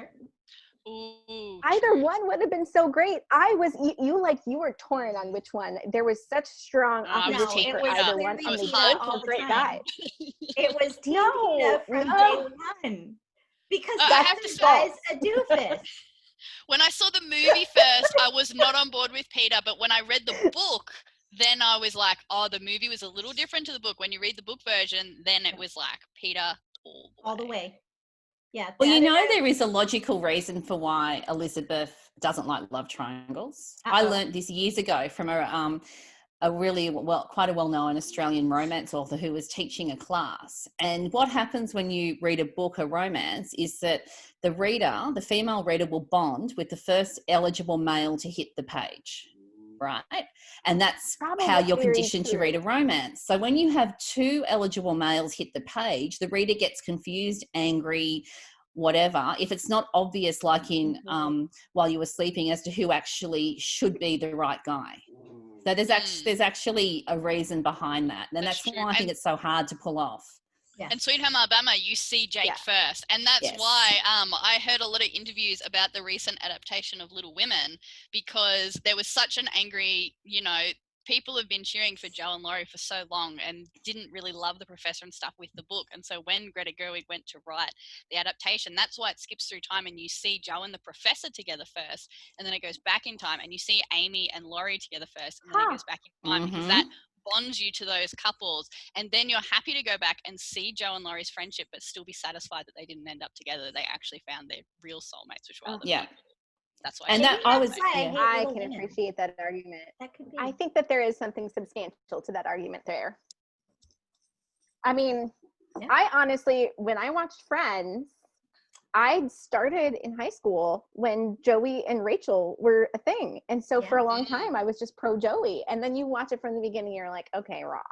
Ooh, either true. one would have been so great. I was you were torn on which one. There was such strong I was opposition team for Peter. either one, I was and they hard both all were the great time. guys. It was Team No, PETA from no. day one. Because I that's have to the say- guy's a doofus. When I saw the movie first, I was not on board with Peter, but when I read the book, then I was like, oh, the movie was a little different to the book. When you read the book version, then it was like Peter All the way. Yeah. Well, you that- know, there is a logical reason for why Elizabeth doesn't like love triangles. I learned this years ago from a really quite a well-known Australian romance author who was teaching a class. And what happens when you read a book, a romance, is that the reader, the female reader, will bond with the first eligible male to hit the page, right? And that's Probably how you're very conditioned to true. read a romance. So when you have two eligible males hit the page, the reader gets confused, angry, whatever, if it's not obvious, like in While You Were Sleeping, as to who actually should be the right guy. So there's actually a reason behind that, and that's true. why I think it's so hard to pull off. Yeah. And Sweet Home Alabama, you see Jake first. And that's why I heard a lot of interviews about the recent adaptation of Little Women, because there was such an angry, people have been cheering for Joe and Laurie for so long and didn't really love the professor and stuff with the book. And so when Greta Gerwig went to write the adaptation, that's why it skips through time and you see Joe and the professor together first, and then it goes back in time and you see Amy and Laurie together first, and then it goes back in time because that bonds you to those couples, and then you're happy to go back and see Joe and Laurie's friendship but still be satisfied that they didn't end up together. They actually found their real soulmates, which were other people. That's why. And that I can appreciate that argument. That could be. I think that there is something substantial to that argument there. I mean, I honestly, when I watched Friends, I started in high school when Joey and Rachel were a thing. And so for a long time, I was just pro Joey. And then you watch it from the beginning, you're like, okay, Ross.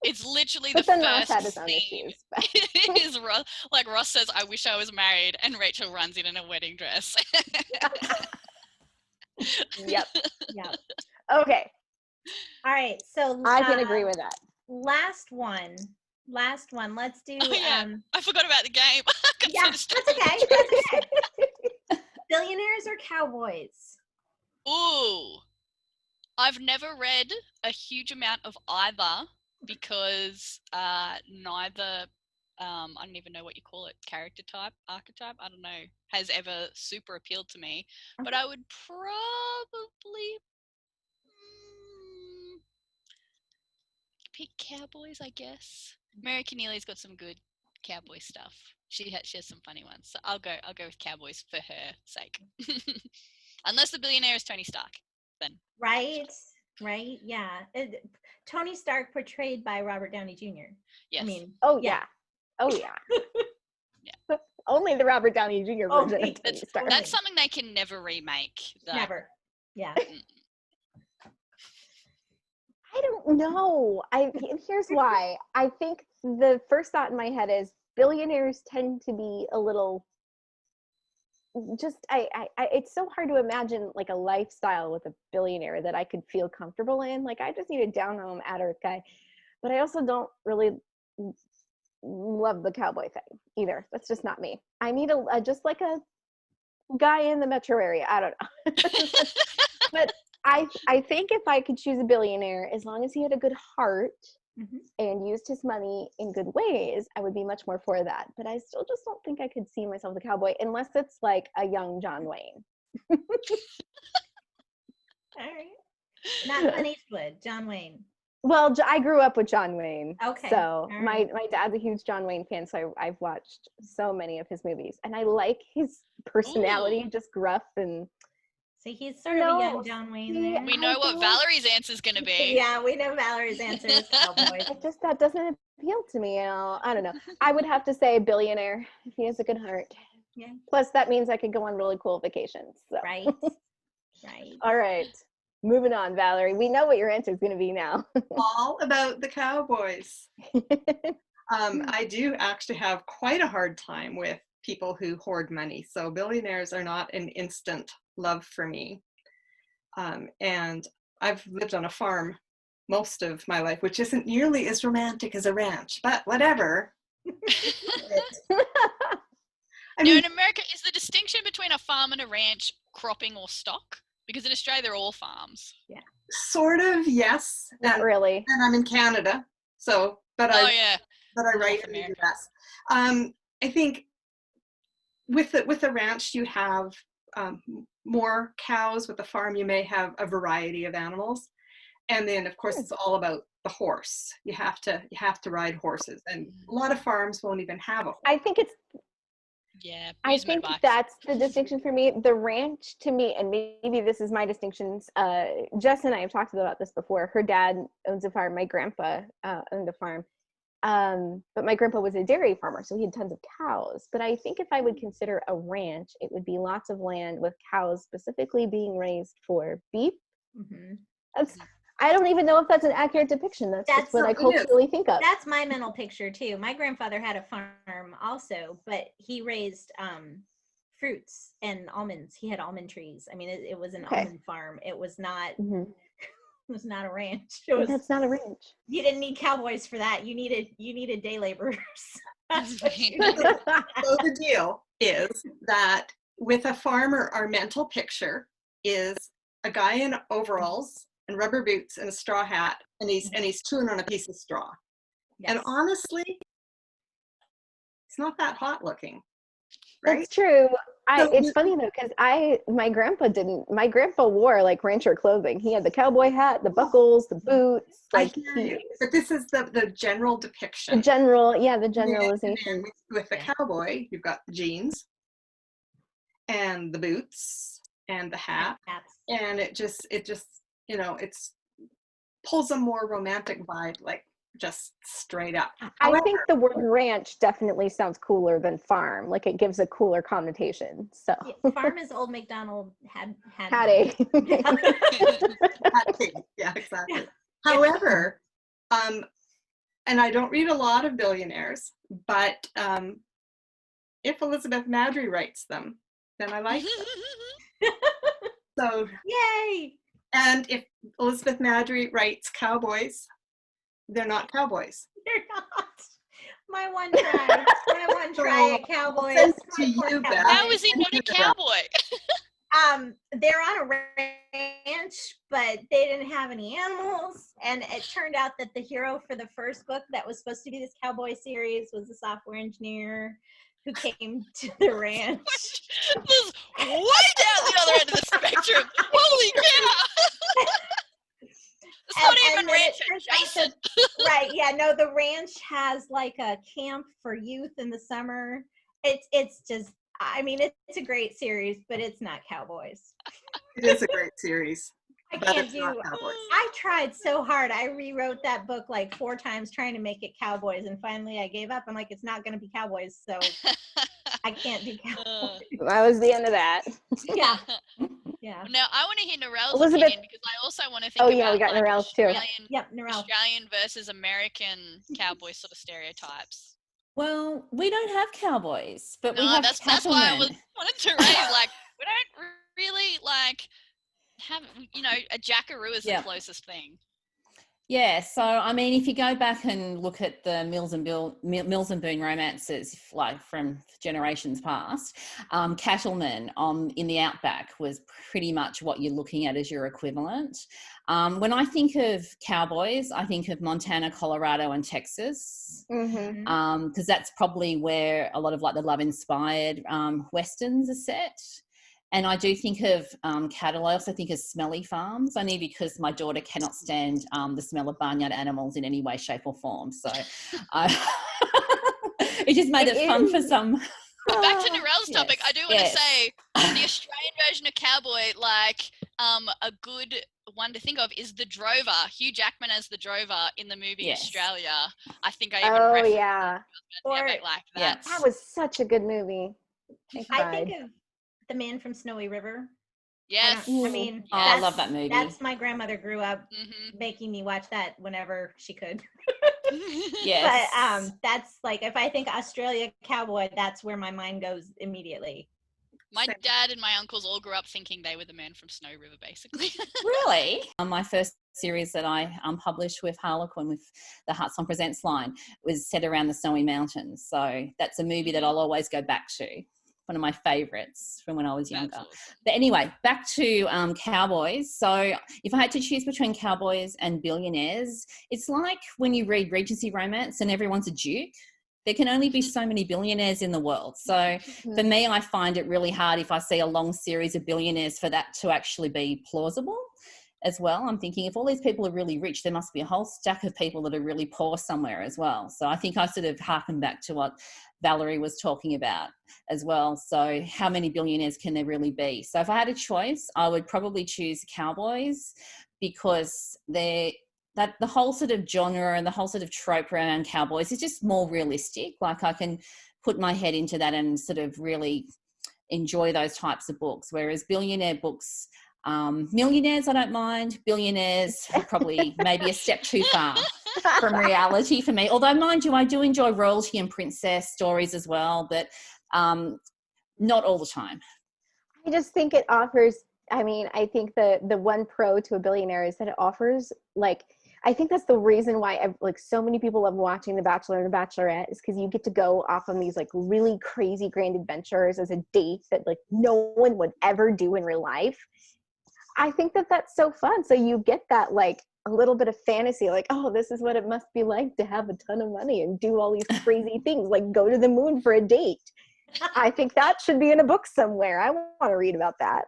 It's literally but the then Ross had first his own scene. issues. But. It is Ross. Like Ross says, I wish I was married, and Rachel runs in a wedding dress. Yep. Okay. All right. So I can agree with that. Last one. Let's do. I forgot about the game. That's okay. Billionaires or cowboys? Ooh. I've never read a huge amount of either because neither I don't even know what you call it, character type, archetype, I don't know, has ever super appealed to me. But I would probably pick cowboys, I guess. Mary Keneally's got some good cowboy stuff. She has some funny ones. So I'll go with cowboys for her sake. Unless the billionaire is Tony Stark, then. Right, yeah. Tony Stark portrayed by Robert Downey Jr. Yes. I mean, Oh yeah. Yeah. Only the Robert Downey Jr. version of Tony Stark. That's something they can never remake. Never. Yeah. I don't know. Here's why. I think the first thought in my head is billionaires tend to be a little just it's so hard to imagine like a lifestyle with a billionaire that I could feel comfortable in. Like I just need a down home at earth guy, but I also don't really love the cowboy thing either. That's just not me. I need a just like a guy in the metro area. I don't know. But I think if I could choose a billionaire, as long as he had a good heart and used his money in good ways, I would be much more for that. But I still just don't think I could see myself as a cowboy unless it's like a young John Wayne. All right. Not Clint Eastwood, John Wayne. Well, I grew up with John Wayne. Okay. So right. my dad's a huge John Wayne fan, so I've watched so many of his movies. And I like his personality, just gruff and... See, he's sort of a young John Wayne there. We know what Valerie's answer is going to be. Yeah, we know Valerie's answer is cowboy. That doesn't appeal to me. I don't know. I would have to say billionaire if he has a good heart. Yeah. Plus, that means I could go on really cool vacations. So. Right. Right. All right. Moving on, Valerie. We know what your answer is going to be now. All about the cowboys. I do actually have quite a hard time with people who hoard money. So billionaires are not an instant love for me. And I've lived on a farm most of my life, which isn't nearly as romantic as a ranch, but whatever. I mean, in America, is the distinction between a farm and a ranch cropping or stock? Because in Australia, they're all farms. Yeah. Sort of, yes. Not really. And I'm in Canada, so, but I write in the US. I think with the ranch, you have more cows. With the farm, you may have a variety of animals. And then, of course, it's all about the horse. You have to ride horses. And a lot of farms won't even have a horse. I think that's the distinction for me. The ranch, to me, and maybe this is my distinctions, Jess and I have talked about this before. Her dad owns a farm. My grandpa owned a farm. But my grandpa was a dairy farmer, so he had tons of cows. But I think if I would consider a ranch, it would be lots of land with cows specifically being raised for beef. I don't even know if that's an accurate depiction. That's just what I culturally think of. That's my mental picture too. My grandfather had a farm also, but he raised fruits and almonds. He had almond trees. I mean, it was an almond farm. It was not. It was not a ranch. That's not a ranch. You didn't need cowboys for that. You needed day laborers. So the deal is that with a farmer, our mental picture is a guy in overalls and rubber boots and a straw hat, and he's chewing on a piece of straw. Yes. And honestly, it's not that hot looking. Right? That's true. It's funny though, because my grandpa wore like rancher clothing. He had the cowboy hat, the buckles, the boots. But this is the general depiction. The generalization. And with the cowboy, you've got the jeans and the boots and the hat. And it just it's pulls a more romantic vibe, like just straight up. I think the word ranch definitely sounds cooler than farm. Like it gives a cooler connotation. So farm is old MacDonald had a. Yeah, exactly. However, and I don't read a lot of billionaires, but if Elizabeth Maddrey writes them, then I like them. So yay! And if Elizabeth Maddrey writes cowboys, they're not cowboys. They're not. My one try at cowboys. To you, Beth. How is he not a cowboy? They're on a ranch, but they didn't have any animals. And it turned out that the hero for the first book that was supposed to be this cowboy series was a software engineer who came to the ranch. This is way down the other end of the spectrum. Holy cow! It's not even then ranch it turns adjacent. out that, right, yeah, no, the ranch has like a camp for youth in the summer. It's just, I mean, it's a great series, but it's not cowboys. It is a great series. I but can't it's do. not cowboys. I tried so hard. I rewrote that book like 4 times trying to make it cowboys, and finally I gave up. I'm like, it's not going to be cowboys, so I can't do cowboys. That was the end of that. Yeah, yeah. Now I want to hear Narelle's Elizabeth- opinion, because I also want to think Oh, about yeah, we got like Narelle's too. Yep, Narelle. Australian versus American cowboy sort of stereotypes. Well, we don't have cowboys, but we No, have that's why I cattlemen. wanted to raise, like, we don't really like have, you know, a jackaroo is the Yeah. closest thing. Yeah, so I mean, if you go back and look at the Mills and Boon romances, like from generations past, cattlemen in the outback was pretty much what you're looking at as your equivalent. When I think of cowboys, I think of Montana, Colorado, and Texas, because that's probably where a lot of like the love-inspired westerns are set. And I do think of cattle. I also think of smelly farms, only because my daughter cannot stand the smell of barnyard animals in any way, shape or form. So it just made it fun for some. Back to Narelle's topic, I do want to yes. say the Australian version of cowboy, like a good one to think of is the Drover. Hugh Jackman as the Drover in the movie Yes. Australia. I think I even Oh, referenced yeah. it like that. That was such a good movie. I think of The Man from Snowy River. Yes. I mean, Oh, I love that movie. That's my grandmother grew up making me watch that whenever she could. Yes. But that's like, if I think Australia cowboy, that's where my mind goes immediately. My dad and my uncles all grew up thinking they were the Man from Snowy River, basically. Really? My first series that I published with Harlequin with the Heart Song Presents line was set around the Snowy Mountains. So that's a movie that I'll always go back to. One of my favorites from when I was younger. Awesome. But anyway, back to cowboys. So if I had to choose between cowboys and billionaires, it's like when you read Regency romance and everyone's a duke. There can only be so many billionaires in the world. So for me, I find it really hard if I see a long series of billionaires for that to actually be plausible as well. I'm thinking if all these people are really rich, there must be a whole stack of people that are really poor somewhere as well. So I think I sort of harken back to what Valerie was talking about as well. So how many billionaires can there really be? So if I had a choice, I would probably choose cowboys, because the whole sort of genre and the whole sort of trope around cowboys is just more realistic. Like I can put my head into that and sort of really enjoy those types of books. Whereas billionaire books, millionaires I don't mind. Billionaires are probably maybe a step too far from reality for me. Although, mind you, I do enjoy royalty and princess stories as well, but not all the time. I just think it offers, I mean, I think the one pro to a billionaire is that it offers, like, I think that's the reason why like so many people love watching The Bachelor and The Bachelorette, is because you get to go off on these like really crazy grand adventures as a date that like no one would ever do in real life. I think that that's so fun. So you get that like a little bit of fantasy, like, oh, this is what it must be like to have a ton of money and do all these crazy things, like go to the moon for a date. I think that should be in a book somewhere. I want to read about that.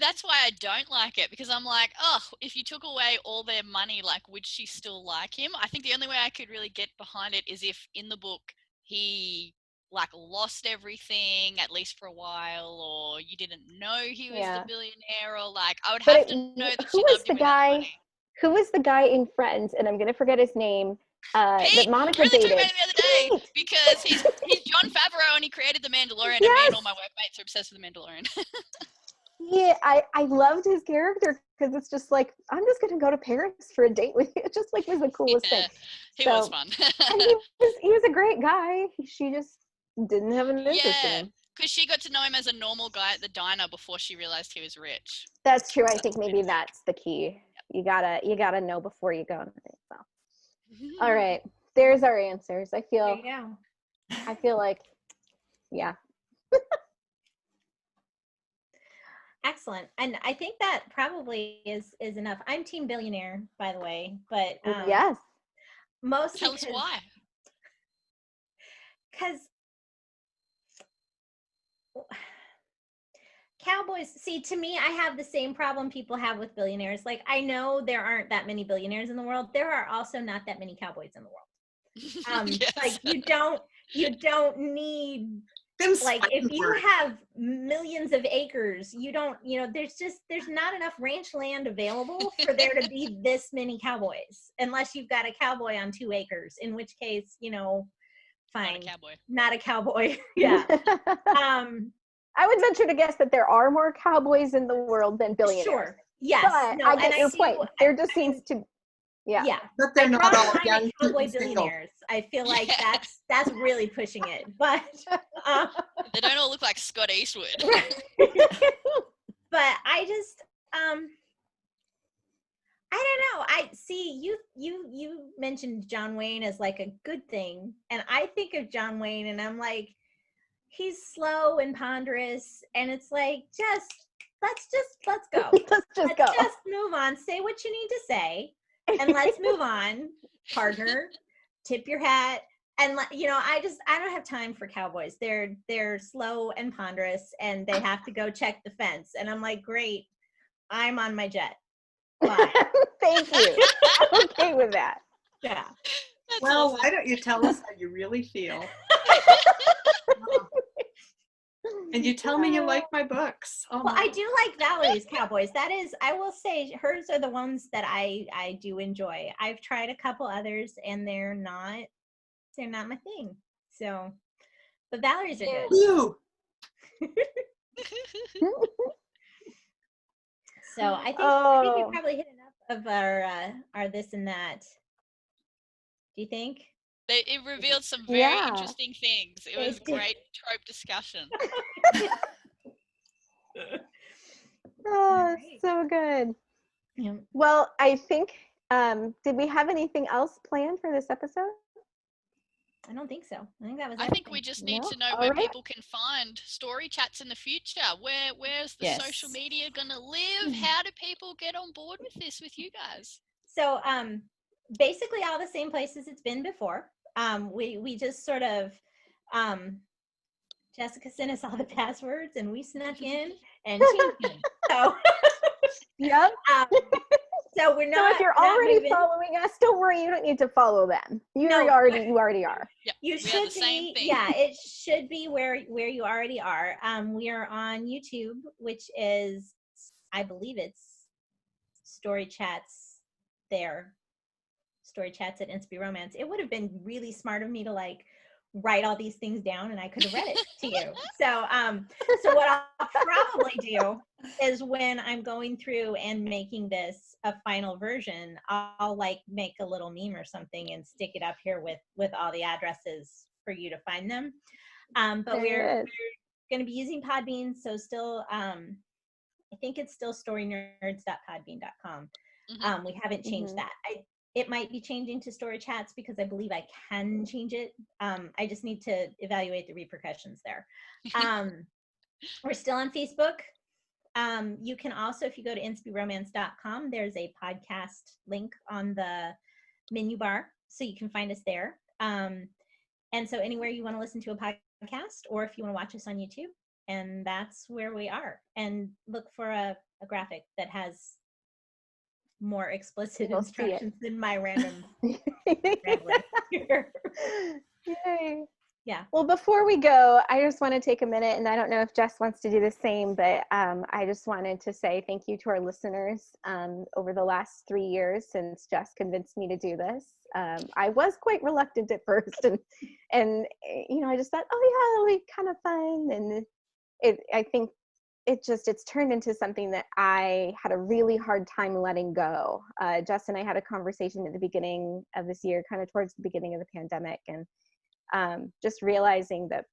That's why I don't like it, because I'm like, oh, if you took away all their money, like, would she still like him? I think the only way I could really get behind it is if in the book he like lost everything, at least for a while, or you didn't know he was the billionaire, or like I would have to know that she loved him without money. Who was the guy in Friends, and I'm going to forget his name, that Monica really dated? Talking about him the other day, because he's Jon Favreau and he created The Mandalorian, and me and all my workmates are obsessed with The Mandalorian. Yeah, I loved his character, because it's just like, I'm just going to go to Paris for a date with you. It just like was the coolest thing. He was fun. And he was a great guy. She just didn't have an interest in him. Because she got to know him as a normal guy at the diner before she realized he was rich. That's true. I think maybe that's the key. You gotta know before you go. So. All right, there's our answers. I feel like, yeah. Excellent. And I think that probably is enough. I'm team billionaire, by the way, but Yes. mostly Tell us why. because cowboys, see, to me, I have the same problem people have with billionaires. Like, I know there aren't that many billionaires in the world. There are also not that many cowboys in the world. Yes. Like, you don't need, Them like, if spiky you words. have millions of acres, you don't, there's not enough ranch land available for there to be this many cowboys, unless you've got a cowboy on 2 acres, in which case, fine. Not a cowboy. Not a cowboy. Yeah. I would venture to guess that there are more cowboys in the world than billionaires. Sure. Yes. But No, I get your point. There just I seems to, yeah. Yeah. But they're I not draw the all line young at cowboy and single. billionaires. I feel like that's really pushing it. But They don't all look like Scott Eastwood. but I just I don't know. I see you mentioned John Wayne as like a good thing, and I think of John Wayne and I'm like, he's slow and ponderous, and it's like, let's go. Let's just go. Just move on. Say what you need to say, and let's move on, partner. Tip your hat, and I don't have time for cowboys. They're slow and ponderous, and they have to go check the fence. And I'm like, great, I'm on my jet. Bye. Thank you. I'm okay with that. Yeah. That's Well, awesome. why don't you tell us how you really feel? And you tell me you like my books. Oh, Well, my. I do like Valerie's cowboys. That is, I will say, hers are the ones that I do enjoy. I've tried a couple others, and they're not my thing. So, but Valerie's are good. You. So I think we Oh. probably hit enough of our this and that. Do you think? It revealed some very Yeah. interesting things. It It was did. great trope discussion. Oh, Right. so good. Yeah. Well, I think, did we have anything else planned for this episode? I don't think so. I think that was I think we everything. just need No? to know All where right. people can find story chats in the future. Where's the social Yes. media gonna live? How do people get on board with this with you guys? So basically all the same places it's been before. We just sort of Jessica sent us all the passwords and we snuck in and changed them. So Yep. so we're So not. if you're we're not already moving. following us, don't worry, you don't need to follow them. You No. already are. Yep, You we have should the same be, thing. yeah, it should be where you already are. We are on YouTube, which is, I believe it's Story Chats there. Story Chats at InspyRomance. It would have been really smart of me to like write all these things down and I could have read it to you. So what I'll probably do is when I'm going through and making this a final version, I'll like make a little meme or something and stick it up here with all the addresses for you to find them. But we're going to be using Podbean, so still I think it's still StoryNerds.podbean.com. We haven't changed that. It might be changing to Story Chats because I believe I can change it. I just need to evaluate the repercussions there. We're still on Facebook. You can also, if you go to InspyRomance.com, there's a podcast link on the menu bar, so you can find us there. And so anywhere you want to listen to a podcast, or if you want to watch us on YouTube, and that's where we are. And look for a graphic that has more explicit We'll see it. instructions than my random rambling here. Yay. Yeah. Well, before we go, I just want to take a minute, and I don't know if Jess wants to do the same, but I just wanted to say thank you to our listeners over the last 3 years since Jess convinced me to do this. I was quite reluctant at first, and I just thought, oh yeah, it'll be kind of fun, and I think it's turned into something that I had a really hard time letting go. Jess and I had a conversation at the beginning of this year, kind of towards the beginning of the pandemic, and just realizing that,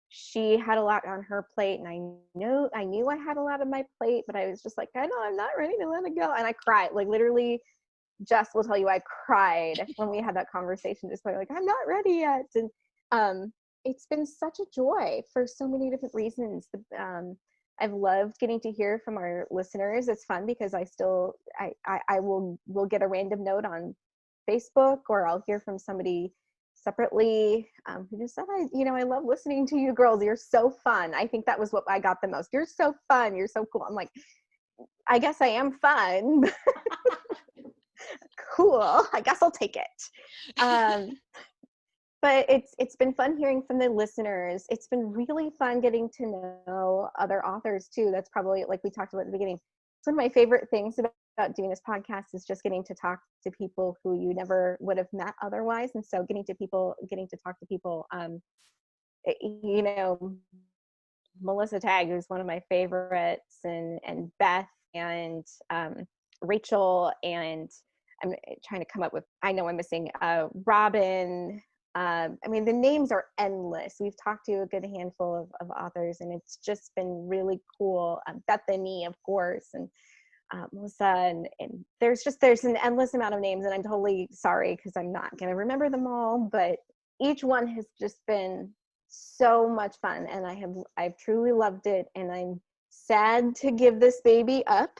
she had a lot on her plate, and I knew I had a lot on my plate, but I was just like, I know I'm not ready to let it go. And I cried, like literally, Jess will tell you, I cried when we had that conversation, just like, I'm not ready yet. And it's been such a joy for so many different reasons. I've loved getting to hear from our listeners. It's fun because I will get a random note on Facebook, or I'll hear from somebody separately who just said, I love listening to you girls. You're so fun. I think that was what I got the most. You're so fun. You're so cool. I'm like, I guess I am fun. Cool. I guess I'll take it. But it's been fun hearing from the listeners. It's been really fun getting to know other authors too. That's probably, like we talked about at the beginning, it's one of my favorite things about doing this podcast is just getting to talk to people who you never would have met otherwise. And so getting to talk to people, Melissa Tagg, who's one of my favorites, and Beth and Rachel, and I'm trying to come up with, I know I'm missing Robin. The names are endless. We've talked to a good handful of authors, and it's just been really cool. Bethany, of course, and Melissa, and there's an endless amount of names, and I'm totally sorry because I'm not going to remember them all, but each one has just been so much fun, and I've truly loved it, and I'm sad to give this baby up.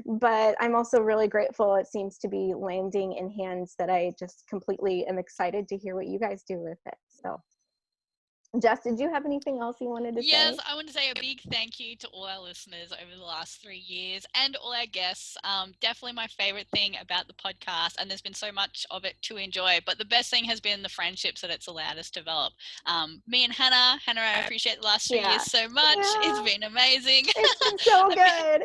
But I'm also really grateful it seems to be landing in hands that I just completely am excited to hear what you guys do with it. So Jess, did you have anything else you wanted to say? Yes, I want to say a big thank you to all our listeners over the last 3 years and all our guests. Definitely my favorite thing about the podcast, and there's been so much of it to enjoy, but the best thing has been the friendships that it's allowed us to develop. Me and Hannah, I appreciate the last 3 years so much. Yeah. It's been amazing. It's been so good.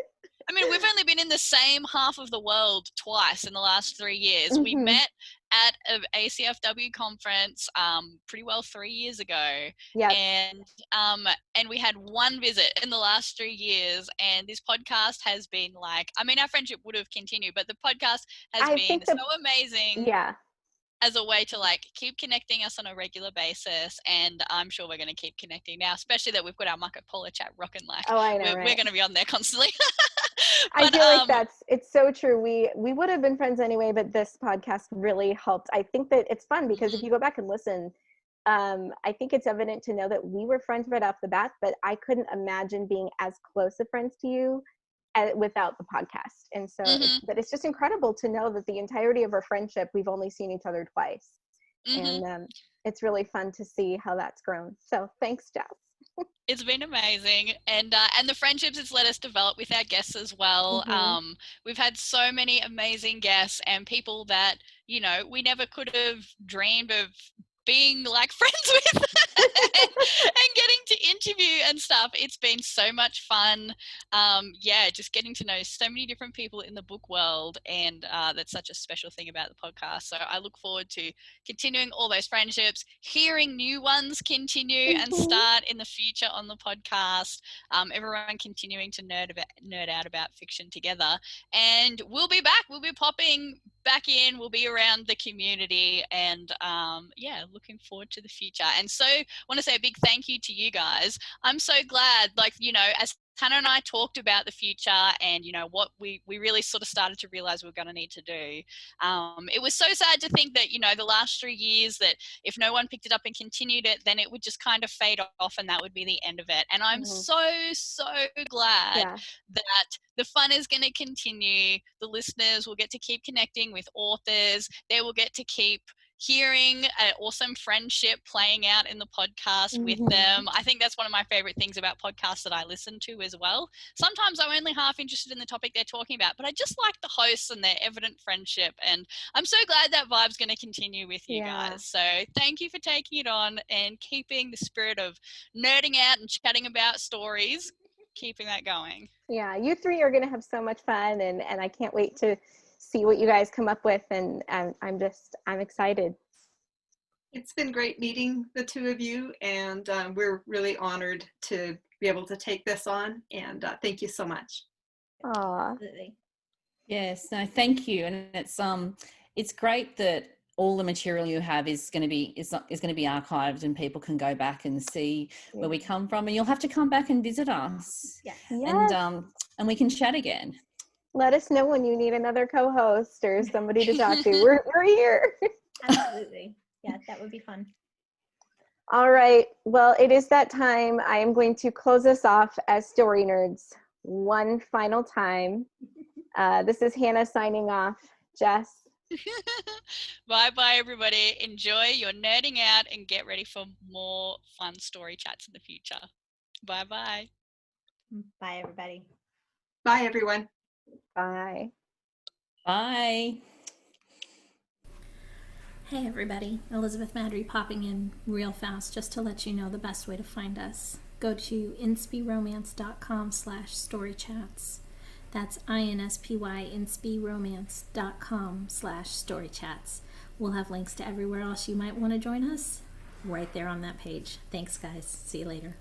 We've only been in the same half of the world twice in the last 3 years. Mm-hmm. We met at an ACFW conference pretty well 3 years ago. Yep. And we had one visit in the last 3 years, and this podcast has been our friendship would have continued, but the podcast has been so amazing. Yeah. As a way to keep connecting us on a regular basis, and I'm sure we're going to keep connecting now, especially that we've got our Marco Polo chat rocking. I know, we're going to be on there constantly. I feel like it's so true. We would have been friends anyway, but this podcast really helped. I think that it's fun because if you go back and listen, I think it's evident to know that we were friends right off the bat, but I couldn't imagine being as close of friends to you without the podcast. And so it's just incredible to know that the entirety of our friendship, we've only seen each other twice. And it's really fun to see how that's grown. So thanks, Jess. It's been amazing, and the friendships it's let us develop with our guests as well. We've had so many amazing guests and people that we never could have dreamed of being friends with and getting to interview and stuff. It's been so much fun. Just getting to know so many different people in the book world, and that's such a special thing about the podcast. So I look forward to continuing all those friendships, hearing new ones continue and start in the future on the podcast. Everyone continuing to nerd out about fiction together, and we'll be back. We'll be popping back in. We'll be around the community, and looking forward to the future. And so want to say a big thank you to you guys. I'm so glad, as Hannah and I talked about the future and, what we really sort of started to realize we were going to need to do. It was so sad to think that, the last 3 years, that if no one picked it up and continued it, then it would just kind of fade off and that would be the end of it. And I'm so glad that the fun is going to continue. The listeners will get to keep connecting with authors. They will get to keep hearing an awesome friendship playing out in the podcast with them. I think that's one of my favorite things about podcasts that I listen to as well. Sometimes I'm only half interested in the topic they're talking about, but I just like the hosts and their evident friendship, and I'm so glad that vibe's going to continue with you guys. So thank you for taking it on and keeping the spirit of nerding out and chatting about stories, keeping that going. Yeah, you three are going to have so much fun, and I can't wait to see what you guys come up with, and I'm excited. It's been great meeting the two of you, and we're really honored to be able to take this on, and thank you so much. Absolutely. Yes, no, thank you. And it's great that all the material you have is going to be archived, and people can go back and see where we come from, and you'll have to come back and visit us. And we can chat again. Let us know when you need another co-host or somebody to talk to. We're here. Absolutely. Yeah, that would be fun. All right. Well, it is that time. I am going to close us off as Story Nerds one final time. This is Hannah signing off. Jess? Bye bye, everybody. Enjoy your nerding out and get ready for more fun story chats in the future. Bye bye. Bye, everybody. Bye, everyone. Bye. Bye. Hey everybody, Elizabeth Maddrey popping in real fast just to let you know the best way to find us. Go to InspyRomance.com/StoryChats. That's INSPY, InspyRomance.com/StoryChats. We'll have links to everywhere else you might want to join us right there on that page. Thanks guys. See you later.